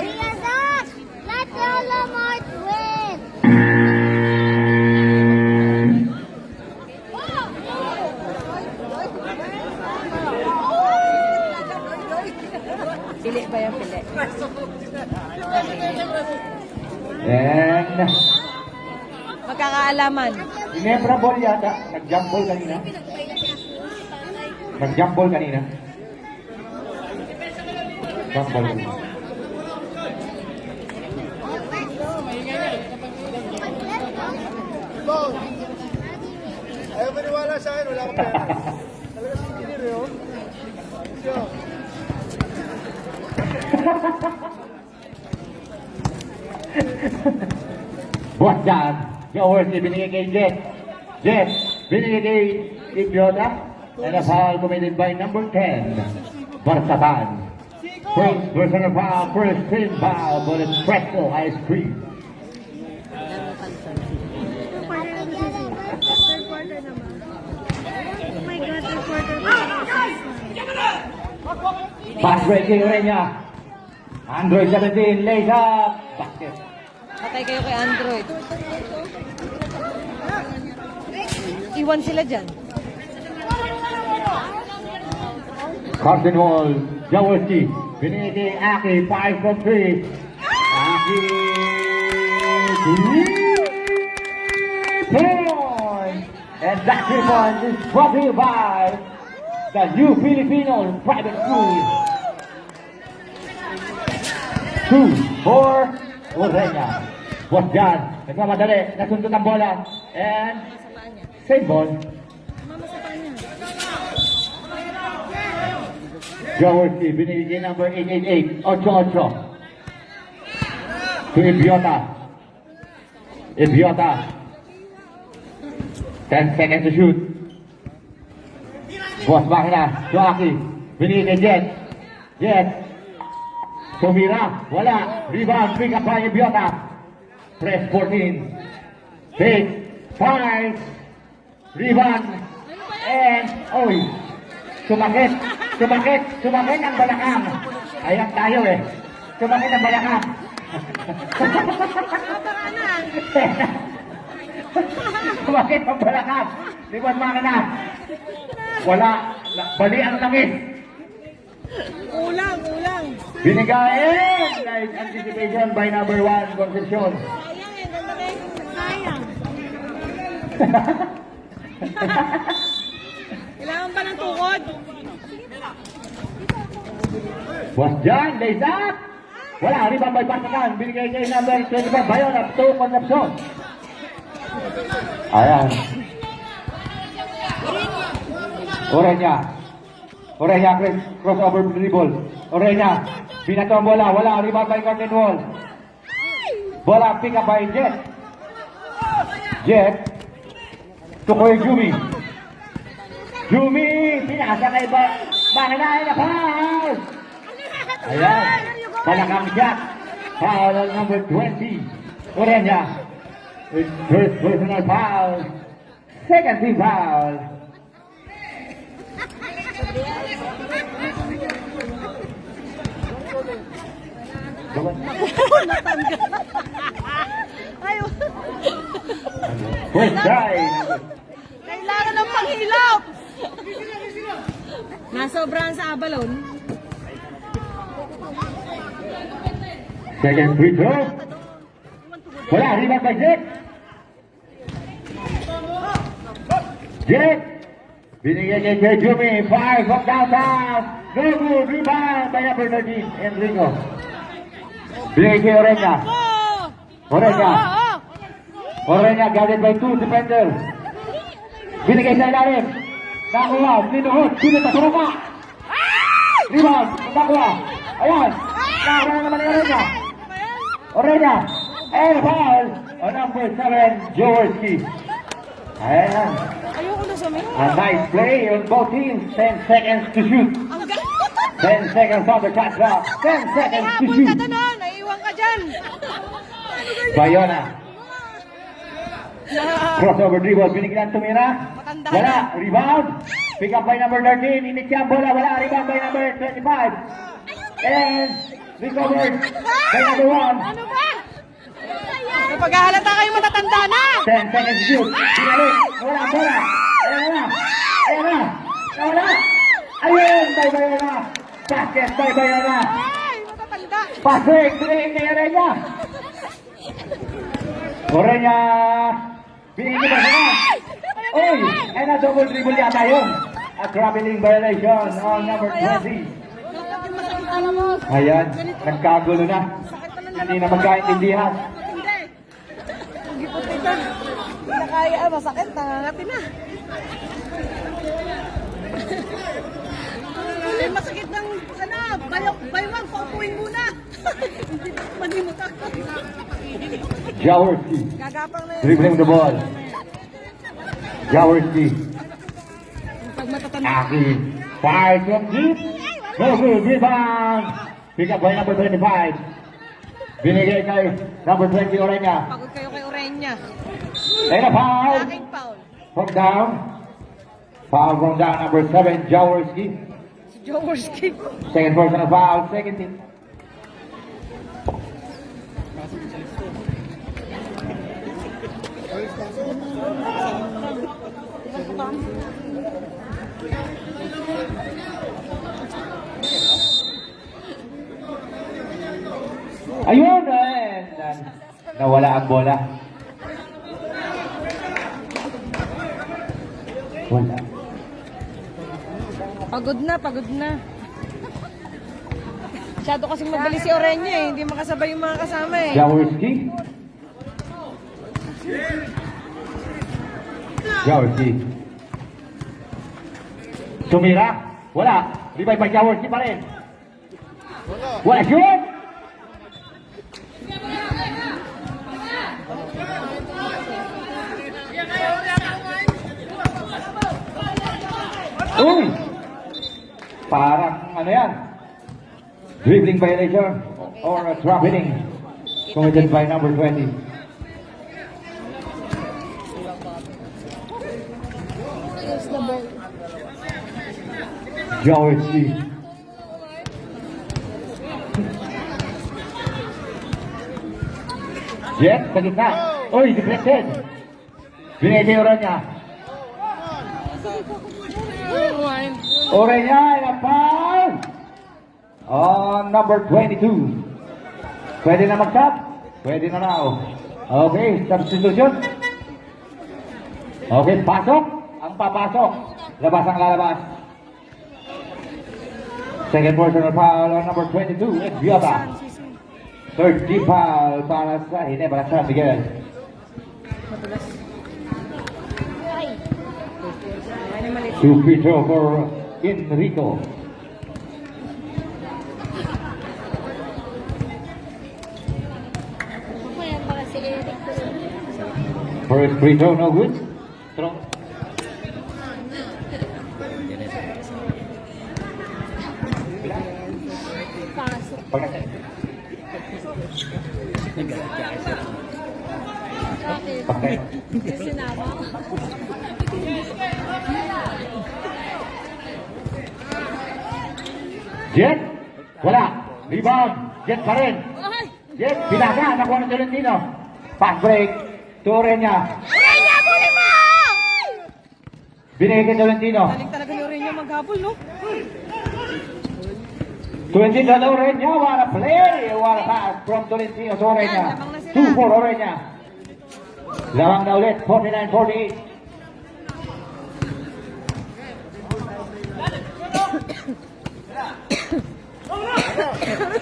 Yes, let Dolomite win. Pili ba yan, pili? And Magkakaalaman. Ginebra ball yata. Nag-jump ball kanina. Nag-jump ball kanina. Jump ball kanina. Ayaw maniwala sa akin, wala akong pera. Talaga si Engineer yun. Siya. Buat dyan. Jaworski binigay kay Jet. Jet binigay kay Idiota. And a foul committed by number 10. Barsatan. First personal foul, first team foul, but it's Presto Ice Cream. Pass break kay Urenya. Android 17, lays up. Basket. Patay kayo kay Android. Iwan sila dyan. Carson Hall, Jaworski, binigay kay Aki, 5 from 3. Aki, 3 points. And that 3 points is brought to you by the New Filipino Private School. 2 for Urenya. What's dyan? Nagmamadali, nasundot ang bola. And save ball. Jaworski, binigay kay number 888, 8-8. To Ibiota. Ibiota. 10 seconds to shoot. Boss Makina, to Aki. Binigay kay Jet. Jet. Tumira, wala. Rebound, pick up by Ibiota. Press 14. Take 5. Rebound. And, oy. Sumakit. Sumakit. Sumakit ang balakang. Ayan tayo eh. Sumakit ang balakang. Sumakit ang balakang. Rebound Makina. Wala. Bali ang langit. Ulang. Binigay like anticipation by number 1, Concepcion. Sayang. Kailangan pa ng tukod? Was dyan, lays up. Wala, rebound by Pasakan. Binigay kay number 25, Bayon up to Concepcion. Ayan. Orenya, crossover dribble. Orenya, binato ang bola. Wala, rebound by Carton Wall. Bola, pick up by Jet. Jet. Tukoy Jumi. Jumi, pinasa kay Makina na foul. Ayan, palakang Jack. Foul on number 20. Orenya. With first personal foul. Second team foul. First try. Kailangan ng panghilap. Nasobrahan sa abalon. Second free throw. Wala, rebound by Jet. Jet. Binigay kay Jet Jumi. 5 from downtown. No good. Rebound by number 13, Enrico. Binigay kay Orenya. Orenya guarded by 2 defenders. Binigay sa ilalim. Nakuha. Sinuhod. Sinita sa rupa. Rebound. Takwa. Ayan. Nakakaya naman ni Orenya. Orenya. And foul on number 7, Jaworski. Ayan. Ayoko na sumigaw. A nice play on both teams. 10 seconds to shoot. Ang galing. 10 seconds on the shot clock. 10 seconds to Habol shoot. ka doon, oh. Naiiwan ka dyan. Bayona. Crossover dribble. Binigyan tumira. Matanda Wala. na. Rebound. Pick up by number 13. Inikyang bola. Wala. Rebound by number 25. And recovered by number 1. Ano ba? Kapag halata kayo matatanda na. 10 seconds to shoot. Pinalik. Wala ang bola. Ayan na. Ayan na. Wala. Ayun. By Bayona. Basket by Bayona. Ay, matatanda. Pasik. Pinalik ni Orenya. Orenya. Binigyan ba siya? Uy. Ay na double dribble yata yun. A traveling violation on number 20. Ayan. Nagkagulo na. Hindi na magkaintindihan. Hindi po tika. Hindi na kaya. Masakit. Nangangati na. Ay, masakit ng baywang. Paupuin muna. Manimot ako. Jaworski. Gagapang na yun. Dribbling the ball. Jaworski. Pag matatanda. Aki. Fire from deep. No good. Rebound. Pick up by number 25. Binigay kay number 20 Orenya. Pagod kayo kay Orenya. And a foul. Aking foul. From down. Foul from down. Number 7 Jaworski. Si Jaworski. Second personal foul. Second team. Ayun! And nawala ang bola. Wala. Pagod na, pagod na. Masyado kasing mabilis si Orenya eh. Hindi makasabay yung mga kasama eh. Jaworski. Jaworski. Tumira. Wala. Ribay pa Jaworski pa rin. Wala. Shoot! Uy! Parang ano yan? Dribbling violation or a traveling committed by number 20. Jaworski. Jet, sa gitna. Uy, deflected. Binigay Orenya. Orenya, and a foul on number 22. Pwede na mag-shot? Pwede na raw. Okay, substitution. Okay, pasok. Ang papasok. Labas ang lalabas. Second personal foul on number 22, Biota. Third team foul para sa Ginebra San Miguel. Two free throw for Enrico. First free throw, no good. Throw. Bakit? Jet, wala. Rebound, Jet pa rin. Jet, pinaga, nakuha ng Tolentino. Pass break, to Orenya. Orenya, buli mo! Binigay kay Tolentino. Galing talaga ni Orenya maghabol, no? 20 to Orenya, what a play! What a pass from Tolentino to Orenya. 2 for Orenya. Lamang na ulit, 49-48.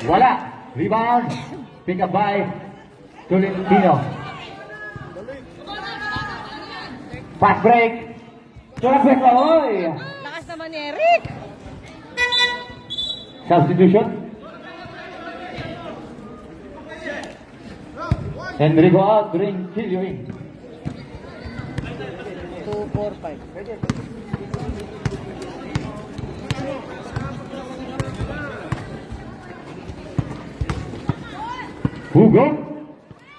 Wala. Rebound. Pick up by Tolentino. Pass break. Tulak break. Oy. Lakas naman ni Eric. Substitution. Enrico out, bring Kilio in. 2, 4, 5. Hugo.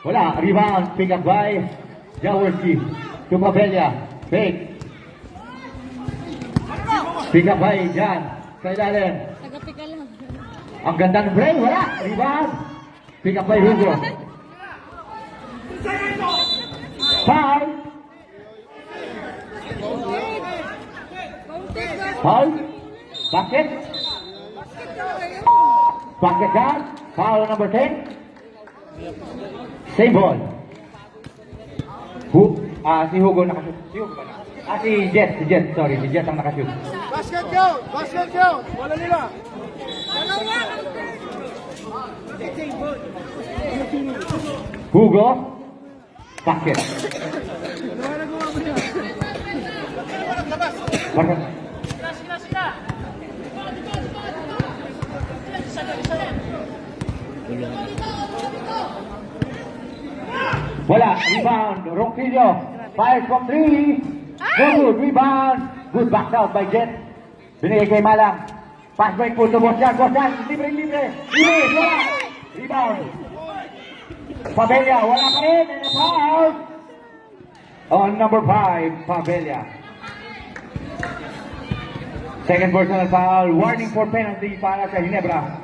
Wala. Rebound. Pick up by Jaworski. To Pavella. Fake. Pick up by Jan. Sa ilalim. Taga-pika lang. Ang ganda ng play. Wala. Rebound. Pick up by Hugo. Foul. Foul. Basket. Basket down. Foul number 10. Same ball. Si Hugo nakashoot. Si Hugo ba na? Si Jet. Sorry, si Jet ang nakashoot. Basket go! Basket go! Wala nila. Hugo. Basket. Basket. Wala. Rebound. Ronquillo. Fires from 3. No good. Rebound. Good box out by Jet. Binigay kay Malang. Pass break po to Bosjan. Libre. Wala. Rebound. Pavella. Wala pa rin. And a foul. On number 5. Pavella. Second personal foul. Warning for penalty para sa Ginebra.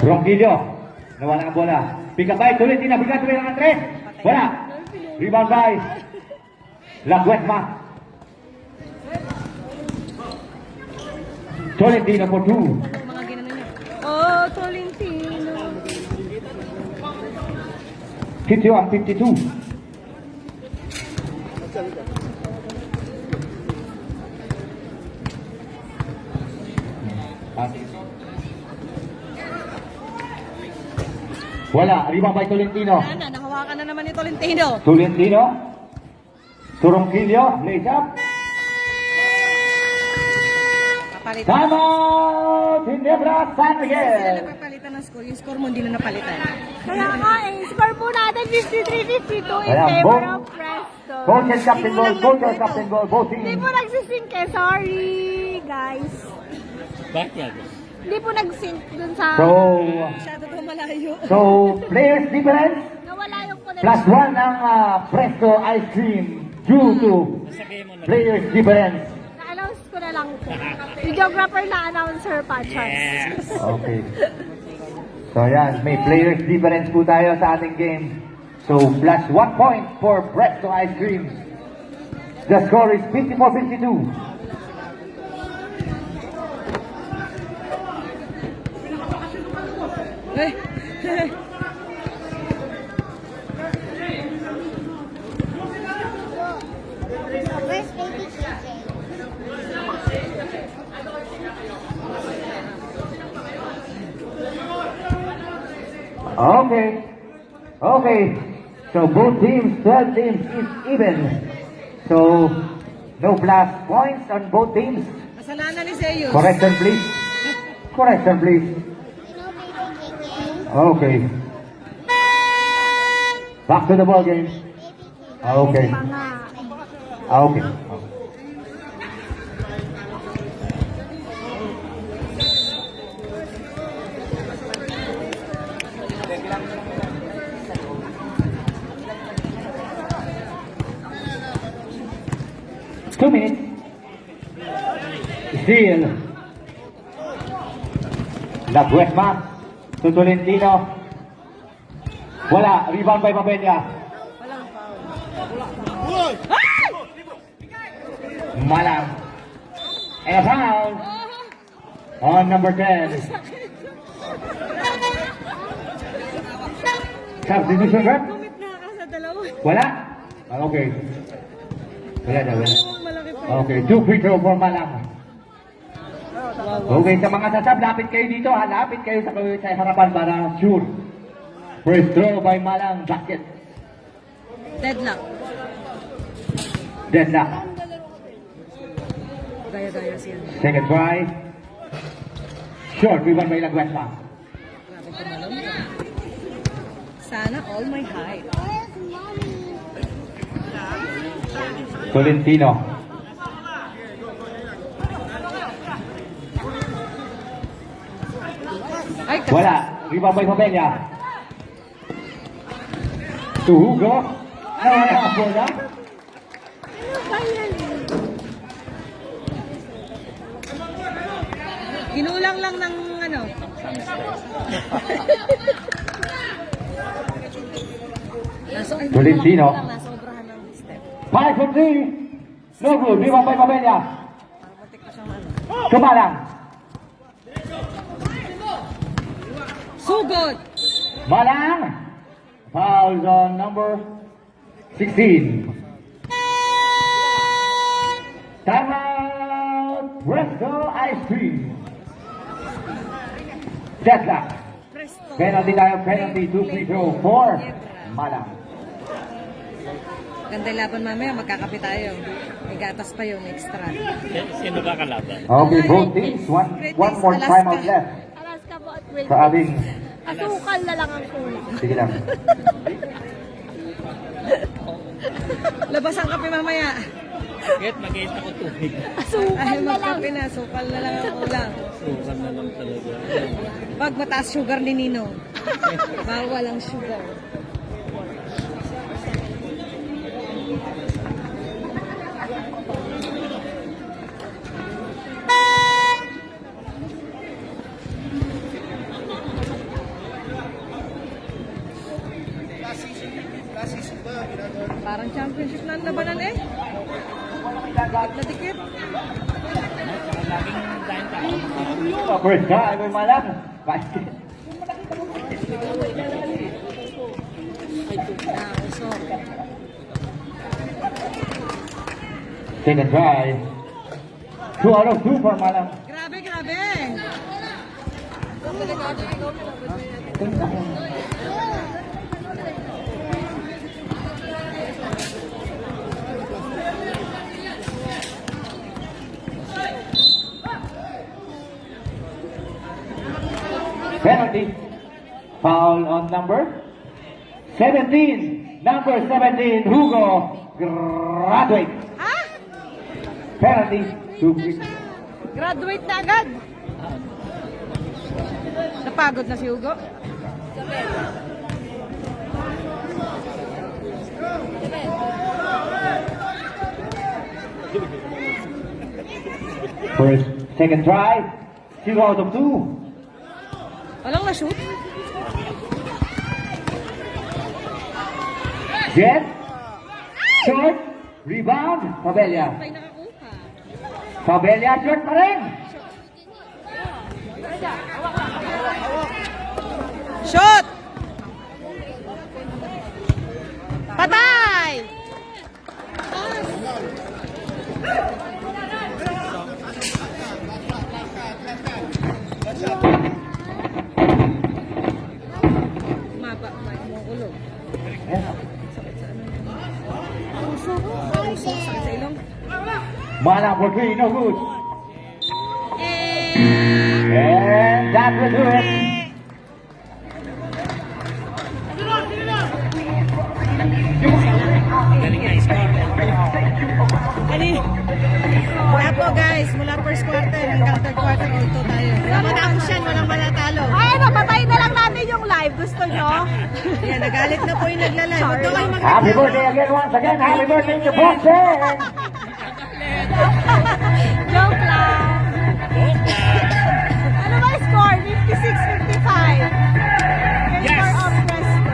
Ronquillo. Nawala ang bola. Pick up by Tolentino. Bigat rin ang 3. Wala. Rebound by Laguetma. Tolentino for 2. Mga ginano niya. Oh, Tolentino. 51-52. Wala. Rebound by Tolentino. Ana, nakawakan na naman ni Tolentino. Tolentino. Ronquillo. Lays up. Papalitan. Time out! Ginebra San Sila Miguel. napapalitan ng score. Yung score mo hindi na napalitan. Kaya nga eh, score po natin 53-52 in Ayan, favor both. of Presto. Coach and captain goal. Coach and captain goal. Both Hindi teams. po nagsisync eh, sorry guys. Hindi po nag-sync dun sa... Masyado daw malayo. So players difference. nawala yung connection. Plus 1 ang Presto Ice Cream due to players difference. Na-announce ko na lang po. Videographer na announcer pa, Chance. Okay. So yan, may players difference po tayo sa ating game. So plus 1 point for Presto Ice Cream. The score is 54-52. Eh. Where's baby KJ? Okay. So both teams, 12 teams is even. So no plus points on both teams. Kasalanan ni Zeus. Correction please. Correction please. You know baby KJ? Okay. Back to the ball game. Okay. Pa nga. Okay. 2 minutes. Still. Laguetma to Tolentino. Wala. Rebound by Pavella. Malang. And a foul on number 10. Substitution rep? Kumit na ka sa dalawa. Wala? Okay. Wala. Malaki pa. Okay, 2 free throw for Malang. Okay, sa mga sasab, lapit kayo dito ha. Lapit kayo sa harapan para shoot. First throw by Malang, basket. Deadlock. Deadlock. Gaya-gaya siya. Second try. Short, rebound by Laguesa. Grabe tumalon. Sana all my height. Where's mommy? Tolentino. Ay, Wala. Rebound by Pamela. To Hugo. Nawala ang bola. Ginulang lang ng ano. Tolentino. Nasobrahan ng step. 5 from 3. No good. Rebound by Pamela. Matik pa siyang ano. Sumalang. Sugod! Malang. Fouls on number 16. Timeout. Presto Ice Cream. Deadlock. Presto. Penalty tayo. Penalty. 2 free throw. 4. Malang. Ganda yung laban mamaya, magkakape tayo. May gatas pa yun, extra. Sino ba kalaban? Okay, both teams. One more timeout left. Alaska po at Will. Sa ating... Asukal na lang ang kulang. Sige lang. Labas ang kape mamaya. Kahit mag-iit ako tubig. Asukal Ay, na lang. magkape na, sukal na lang ang ulang. Sukan na lang talaga. Pag mataas sugar ni Ninong. Bawal ang sugar. Parang championship na ang labanan eh. Dikit na dikit. First time by Malang. Basket. Nausok. Second try. 2 out of 2 for Malang. Grabe, grabe. Penalty. Foul on number 17. Number 17, Hugo. Graduate. Ha? Penalty. 2 free. Graduate na agad. Napagod na si Hugo. First, second try. 0 out of 2. Walang na-shoot. Jet. Short. Rebound. Pabella. Ay, nakakuha. Pabella, short pa rin. Shoot! Patay! Maba, kumukulog. Sakit sa ilong. Malang for 3, no good. Eh! And that will do it. Galing na score. Ani? Kaya po guys, mula first quarter hanggang third quarter, ito tayo. Walang matapos yan, walang manatalo. Ay, napatay na lang natin yung live. Gusto nyo? Yan, nagalit na po yung nagla-live. Huwag daw kayo Happy birthday again once again. Happy birthday to Boxer. Joke lang. Ano ba yung score? 56-55. Yes! Favor of Presto.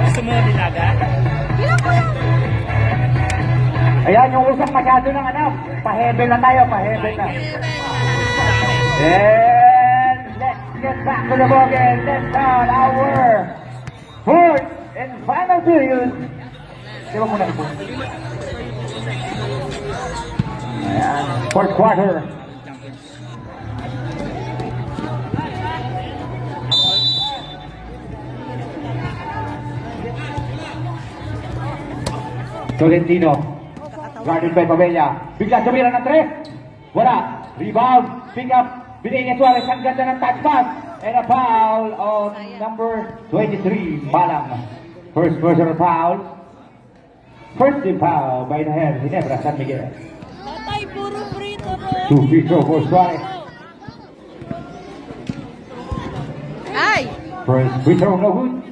Gusto mo nilaga? Ilan ko yan? Ayan yung usap masyado ng anak. Pa-heaven na tayo, pa-heaven na. And let's get back to the ball game. Let's start our fourth and final period. Di ba muna ito? Ayan, fourth quarter. Tolentino. Guarded by Pabella. Bigla tumira ng 3. Wala. Rebound. Pick up. Binigay ni Suarez. Ang ganda ng touch pass. And a foul on number 23, Malang. First personal foul. First team foul by the head, Ginebra San Miguel. Tatay, puro frito ro. 2 free throw for Suarez. Ay! First free throw, no good.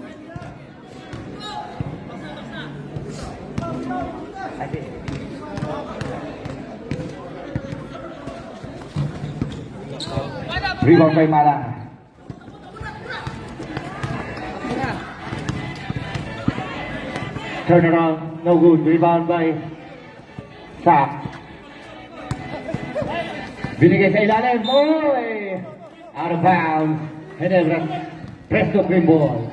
Rebound by Malang. Turn around, no good. Rebound by Sak. Binigay sa ilalim. Oy! Out of bounds. Ginebra. Presto green ball.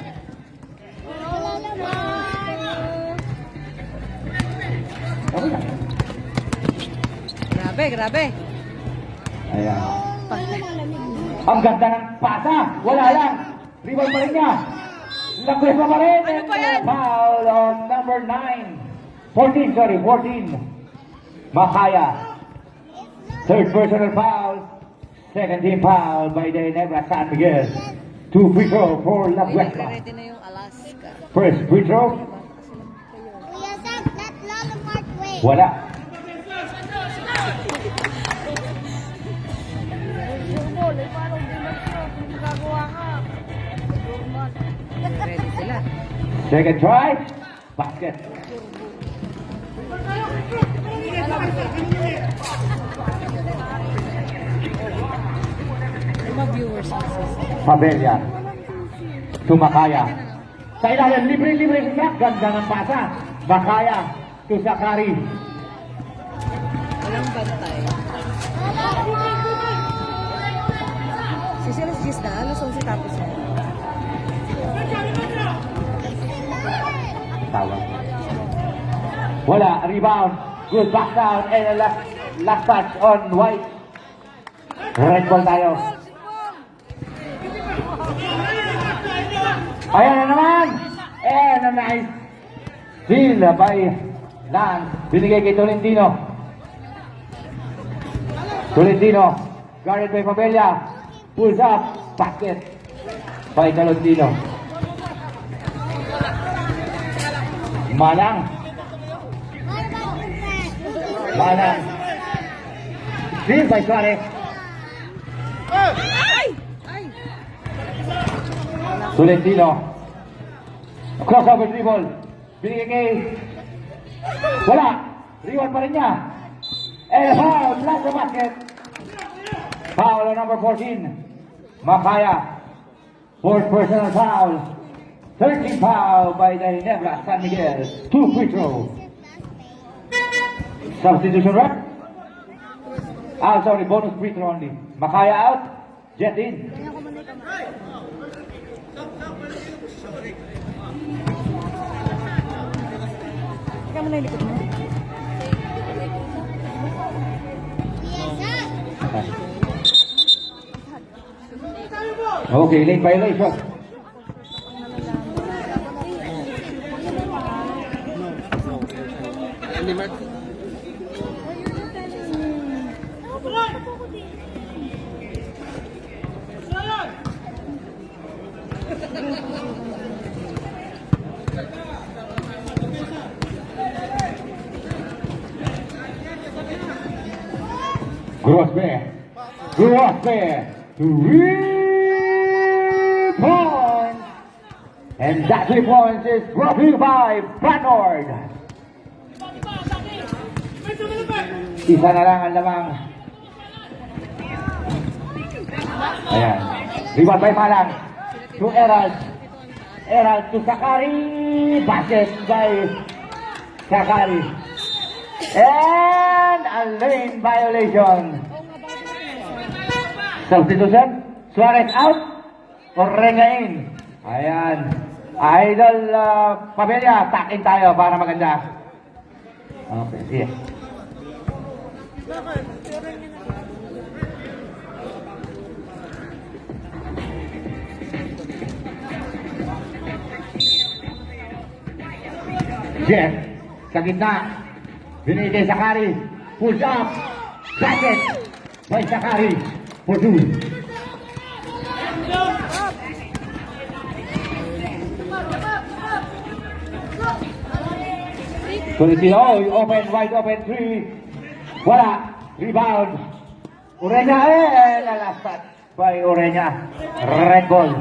Okay lang. Grabe, grabe. Ayan. Ang ganda ng pasa. Wala lang. Rebound pa rin niya. Nag-press pa rin. Ano pa yan? Foul on number 9. 14. Makaya. Third personal foul. Second team foul by the Ginebra San Miguel. 2 free throw for La Puerta. Nagre-ready na yung Alaska. First free throw. Kuya Zach, that lollipop way. Wala. Ready sila. Second try. Basket. Mga viewers. Pabella. Tumakaya. Sa ilalim, libre siya. Ganda ng pasa. Makaya. To Sakari. Walang bantay. Si Silas Gis na, alas 11 tapos na. Tawag. Wala. Rebound. Good back down. And a last touch on White. Red ball tayo. Ayan na naman. And a nice steal by Lance. Binigay kay Tolentino. Guarded by Pabella. Pulls up. Basket by Tolentino. Malang. Steal by Suarez. Tolentino. Crossover dribble. Binigay kay... Wala. Rebound pa rin niya. And foul. Flat the basket. Foul on number 14. Makaya. Fourth personal foul. 13 foul by the Ginebra San Miguel. 2 free throw. Substitution rep. Sorry, bonus free throw only. Makaya out. Jet in. Ikaw mo na yung likod mo. Kuya Zach. Okay, late violation. Grosbe to 3 points. And that 3 points is brought to you by Bradford. Isa na lang ang lamang. Ayan. Rebound by Malang. To Erald. Erald to Sakari. Basket by Sakari. And a lane violation. Substitution. Suarez out. Orrenga in. Ayan. Idol Pabella. Takin tayo para maganda. Okay, sige. Jeff, sa gitna. Binigay kay Sakari. Pulls up. Basket. By Sakari. For 2. Tolentino, open, wide open, 3. Wala. Rebound. Ureña, the last touch by Ureña. Red ball.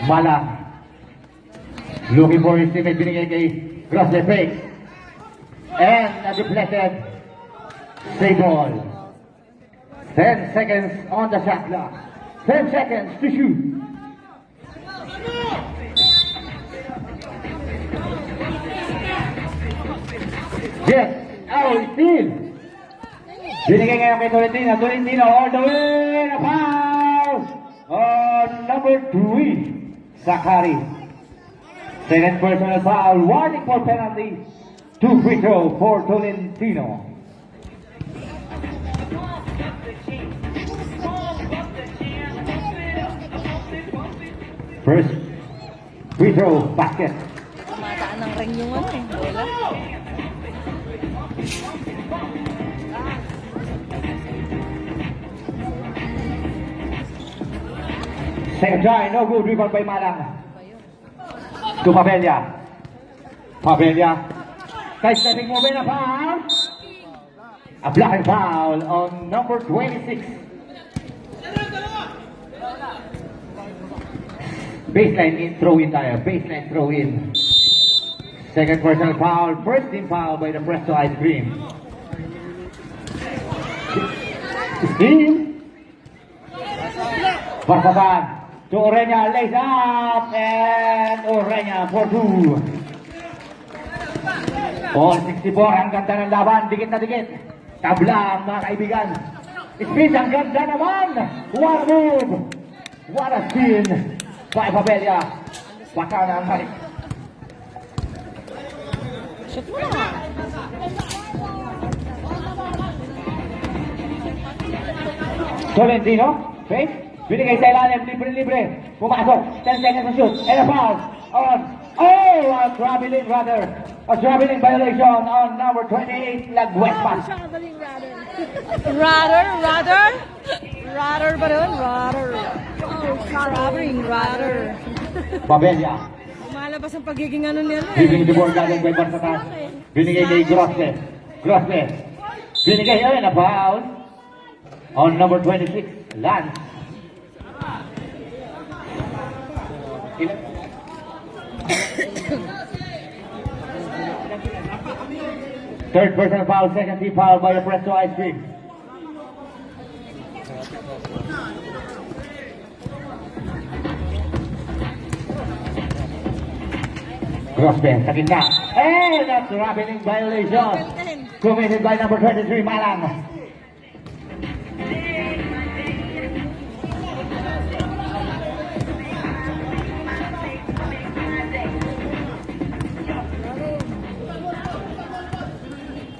Mala. Looking for his teammate, binigay kay Grosle fake. And a deflected stay ball. 10 seconds on the shot clock. 10 seconds to shoot. Yes, steal. Binigay ngayon kay Tolentino. Tolentino all the way. A foul on number 3, Sakari. Second personal foul. Warning for penalty. 2 free throw for Tolentino. First free throw basket. Tumataan ng ring yung ano eh. Bola. Second try, no good. Rebound by Malang. To Pabella. Pabella. Kay stepping move in a foul. A blocking foul on number 26. Baseline in, throw in tayo. Baseline throw in. Second personal foul. First team foul by the Presto Ice Cream. Steam. Barsasan. To Ureña. Lays up. And Ureña for 2. All 64. Ang ganda ng laban. Dikit na dikit. Tabla mga kaibigan. Speed ang ganda naman. What a move. What a spin. By Pabella. Baka na ang balik. Shoot mo na. Tolentino. Fake. Binigay sa ilalim. Libre-libre. Pumasok. 10 seconds to shoot. And a foul. On. Oh! A traveling rather. A traveling violation on number 28. Lagwes pass. Rather ba doon? Rather. Traveling, rather. Pabella. Malabas ang pagiging ano nila eh. Giving the ball galing kay Barsatas. Binigay kay Grosle. Grosle. Binigay yun. A foul. On number 26. Lance. Third personal foul, second team foul by the Presto Ice Cream. Grosbe, sa gitna. And that's traveling violation committed by number 23, Malang.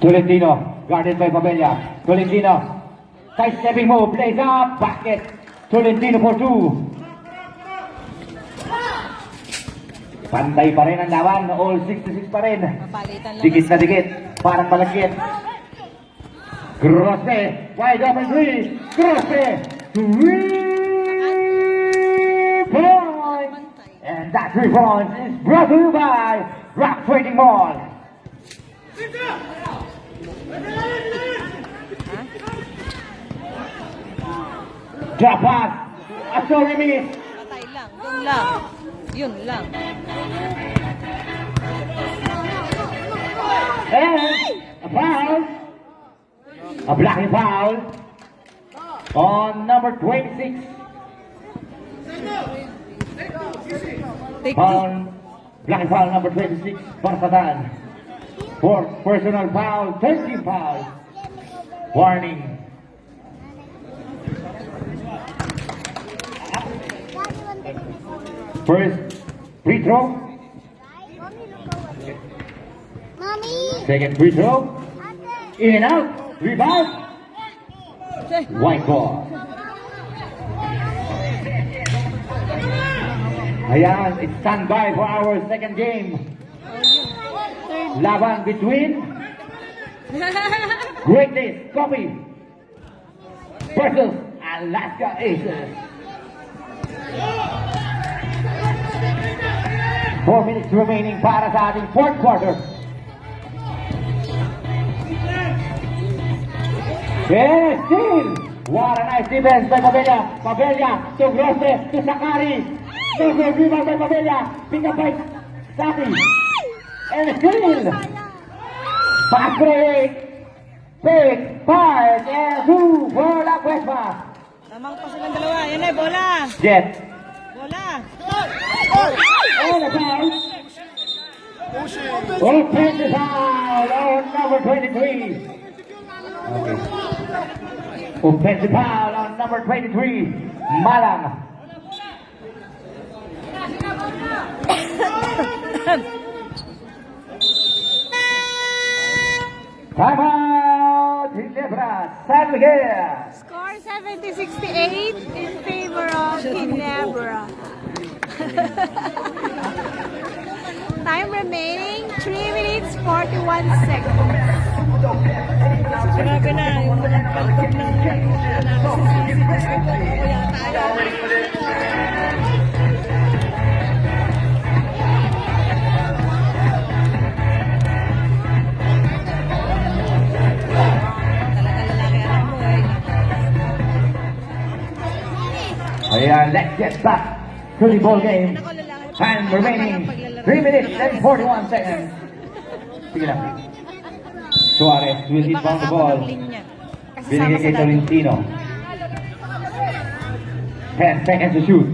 Tolentino, guarded by Pabella. Tolentino, side stepping move, plays up, basket. Tolentino for 2. Pantay pa rin ang laban, all 66 pa rin. Mapalitan lang. Dikit na dikit, parang malagkit. Grosbe, wide open 3. Grosbe, 3 points. And that 3 points is brought to you by Rock Trading Mall. Drop pass. Sorry, miss. Patay lang. Yun lang. Yun lang. And a foul. A blocking foul on number 26. Take two. On blocking foul number 26, Barsatan. Fourth personal foul, 13 foul. Warning. First free throw. Mommy. Second free throw. In and out. Rebound. White ball. Ayan, it's stand by for our second game. Laban between Greatness Coffee versus Alaska Aces. 4 minutes remaining para sa ating fourth quarter. Yes, steal! What a nice defense by Pabella. Pabella to Grosse to Sakari. To rebound by Pabella. Pick up by Saki. And steal! Pass break. Pick, five, and two for La Cuesma. Tamang pa silang dalawa. Yan na, bola. Jet. Bola. And a foul. Offensive foul on number 23. Okay. Offensive foul on number 23, Malang. Timeout, Ginebra, San Miguel. Score 70-68 in favor of Ginebra. Time remaining 3 minutes 41 seconds. Grabe na, yung mga palpag ng talaga lalaki anak mo eh. Ayan, let's get back to the ball game. Time remaining 3 minutes and 41 seconds. Sige lang. Suarez will inbound the ball. Binigay kay Tolentino. 10 seconds to shoot.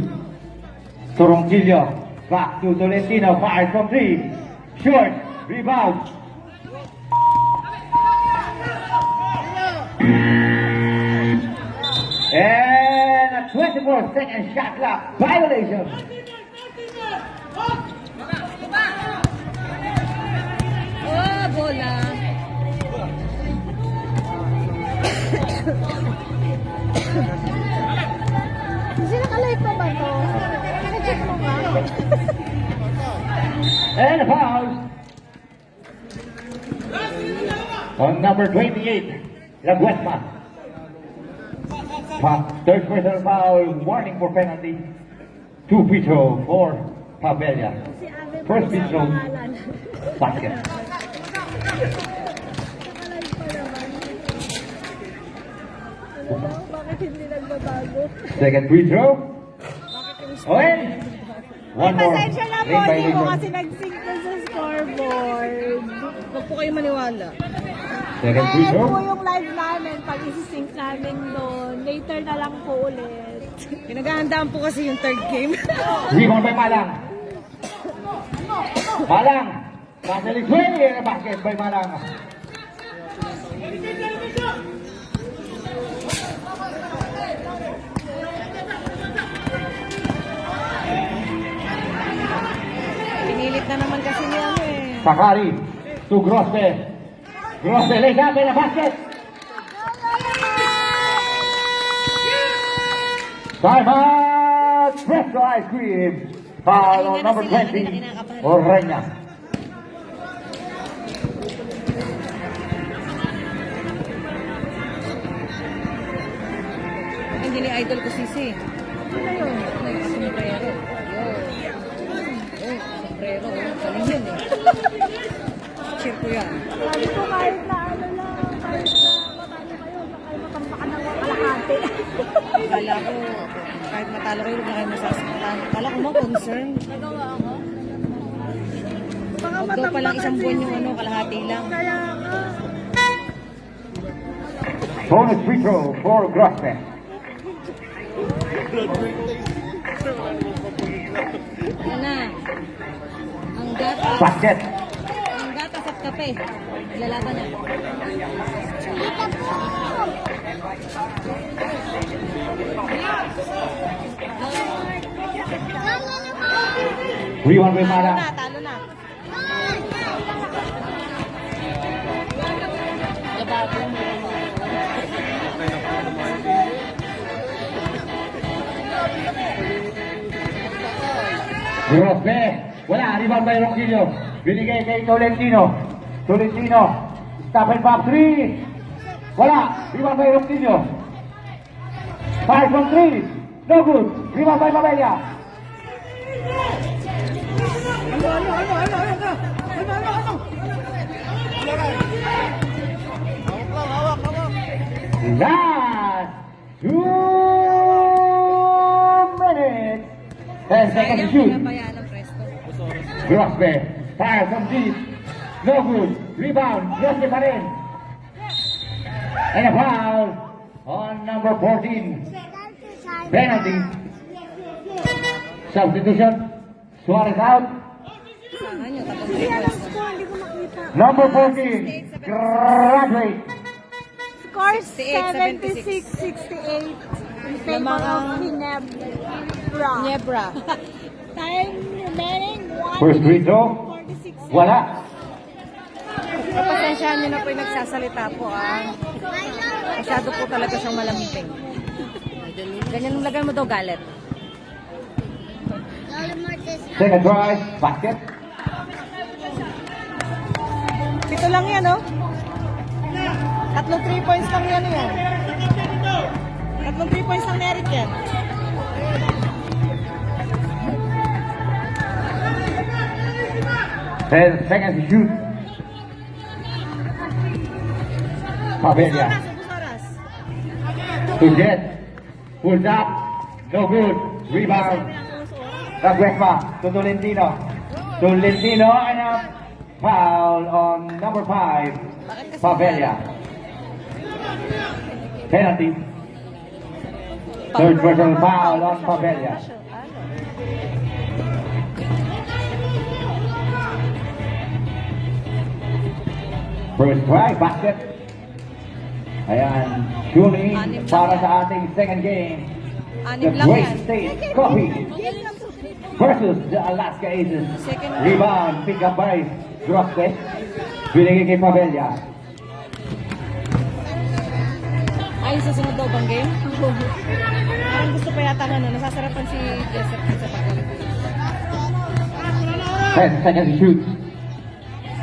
Torongkillo. Back to Tolentino. Fires from 3. Short. Rebound. And a 24-second shot clock violation. Oh, bola. Kasi nakalive pa ba ito? Naka-check mo ba? And a foul on number 28, Laguesma. Third personal foul, warning for penalty. 2 free throw for Pabella. Si Ave First free throw, pangalan. basket. Nakalive pa naman. Ano daw? Bakit hindi nagbabago? Second free throw. Okay. One more. Pasensya na po, Late hindi ko violation. kasi nag-sync na sa scoreboard. Huwag po kayo maniwala. Second free Eh, throw. po yung live namin, pag isi-sync namin doon, later na lang po ulit. Pinaghahandaan po kasi yung third game. Rebound by Malang. Malang. Pasali swing and a basket by Malang. Pinilit na naman kasi niya ano eh. Sakari to Grosse. Grosse lays up in a basket. Timeout. Presto Ice Cream. Foul on number 20, Orreña. Hindi ni idol ko sisi. Ano yun? Sombrero. Sombrero. Galing yun eh. Cheer ko yan. Sabi ko kahit na ano lang, kahit na matalo kayo, baka kayo matampakan ng kalahati. Kala ko, kahit matalo kayo, huwag na kayo masasaktan. Kala ko mo concern. Nagawa ako. Baka Although pa lang matampakan isang buwan yung din. ano, kalahati lang. Kaya nga. Bonus free throw for Grosse. Yan na. Ang gatas. Basket. Ang gatas at kape. Lalaban na. Rebound by Talo Malang. na, talo na. Grosbe. Wala. Rebound by Ronquillo. Binigay kay Tolentino. Tolentino. Stop and pop 3. Wala. Rebound by Ronquillo. 5 from 3. No good. Rebound by Mabella. Last 2 minutes. 10 seconds to shoot. Pinabayaan ng Presto. Grosbe. Fire from deep. No good. Rebound. Grosbe pa rin. And a foul on number 14. Penalty. Substitution. Suarez out. Sana nyo, tapos Hindi alam ko, hindi ko makita. Number 14. Graduate. Score 76-68. 76-68 in favor of Ginebra. Niebra. Time remaining 1 First free throw. 46 Wala. Pasensyahan nyo na po yung nagsasalita po masyado po talaga siyang malamiting. Ganyan lagay mo daw galit. Second try. Basket. Pito lang yan, oh. Tatlong 3 points lang yan. Tatlong 3 points lang ni Eric yan. Ten seconds to shoot. Pavella. Oras. To get. Pulls up. No good. Rebound. Nagwespa to Tolentino. Tolentino and a foul on number 5. Pavella. Penalty. Third personal foul on Pavella. First try, basket. Ayan, shooting para sa ating second game. The Anim lang Great yan. State Coffee versus the Alaska Aces. Second. Rebound, pick up by Grosbe. Binigay kay Pavella. Ay, susunod daw bang game? Parang gusto pa yata nasasarapan si Joseph sa pag-game. 10 seconds to shoot.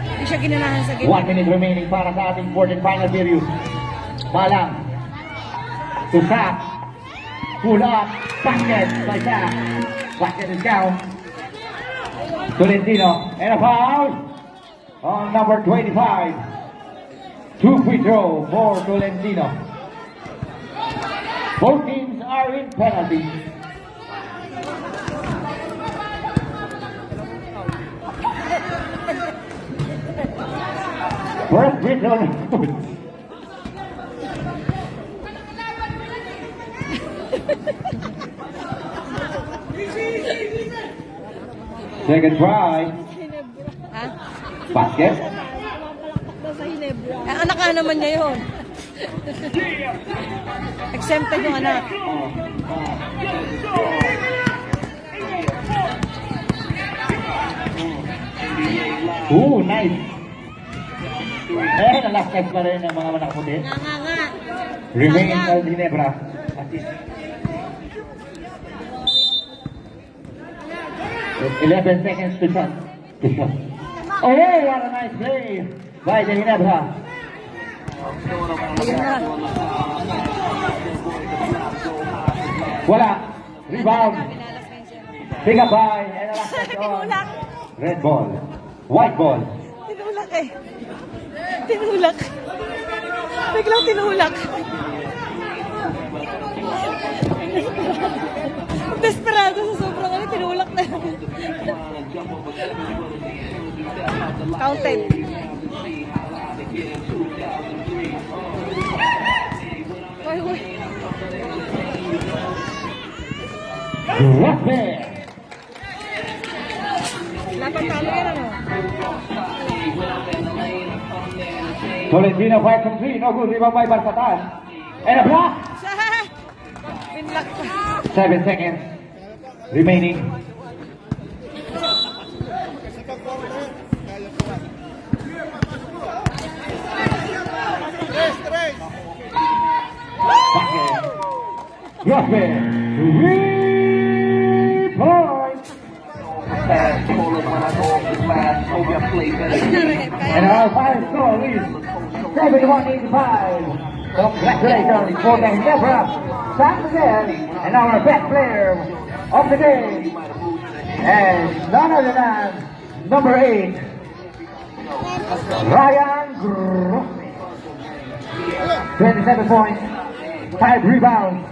Hindi siya ginanahan sa game. 1 minute remaining para sa ating fourth and final period. Malang. To Shaq. Pull up. Basket by Shaq. Basket is down. Tolentino. And a foul on number 25. 2 free throw for Tolentino. Both teams are in penalty. First free throw. Second try. Ha? Basket. Anak ka naman niya yun. Exempted yung anak. Ooh, nice. Eh, nalaskas pa rin ang mga manak puti. Remain al Ginebra. Assist. 11 seconds to shot. Oh, what a nice play by the Ginebra. Ayun na. Wala. Rebound. Pinalas na yun siya. Pick up by and Alaska on. Red ball. White ball. Tinulak eh. Tinulak. Biglang tinulak. Desperado sa sobrang tinulak na. Counted. Uy, uy. Grosbe. Lapan talo yan ano? Tolentino 5 from 3. No good. Rebound by Barsatan. And a block. Pinlock pa. 7 seconds remaining. Grosbe. 3 points. pass. Pull up when I go off the glass. Hope y'all play better. And our final score is 71-85. Congratulations for the Nebra San Miguel and our best player of the day. And none other than number 8, Ryan Grossi. 27 points, 5 rebounds,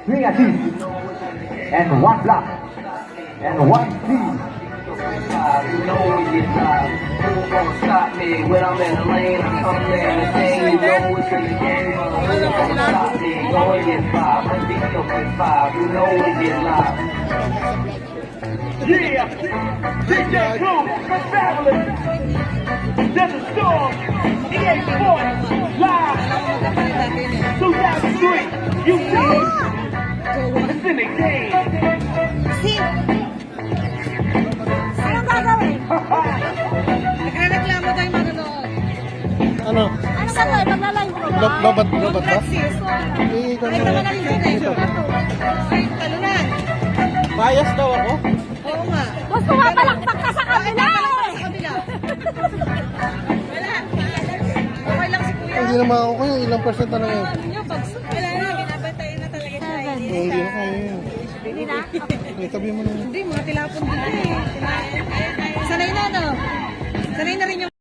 3 assists, and 1 block, and 1 steal. You know we get live. Who gonna stop me when I'm in the lane? I'm coming in the thing. You know it's in the game. Who gonna stop me? Go and get 5. Let's beat up at 5. You know we get live. Yeah, DJ Clue, Fabulous, Desert Storm, EA Sports, live, 2003, you know, it's in the game. Anong gagawin? Nagre-reklamo tayo manonood. Ano? Ano gagawin? Magla-live ko ba? Lobat ba? Practice. Eh, Kahit naman ang yun eh. Ay, talunan. bias daw ako. Oo nga. Gusto nga palakpak ka sa kabila eh! Sa kabila. Wala. Okay lang si Kuya. Hindi naman ako kayo. Ilang percent na lang yun? Ano nyo, pag wala na, binabantayan na talaga tayo. Hindi na kayo. Hindi na? Eh, tabi mo na. Hindi, mga tilapon dito eh. Sanay na, no? Sanay na rin yung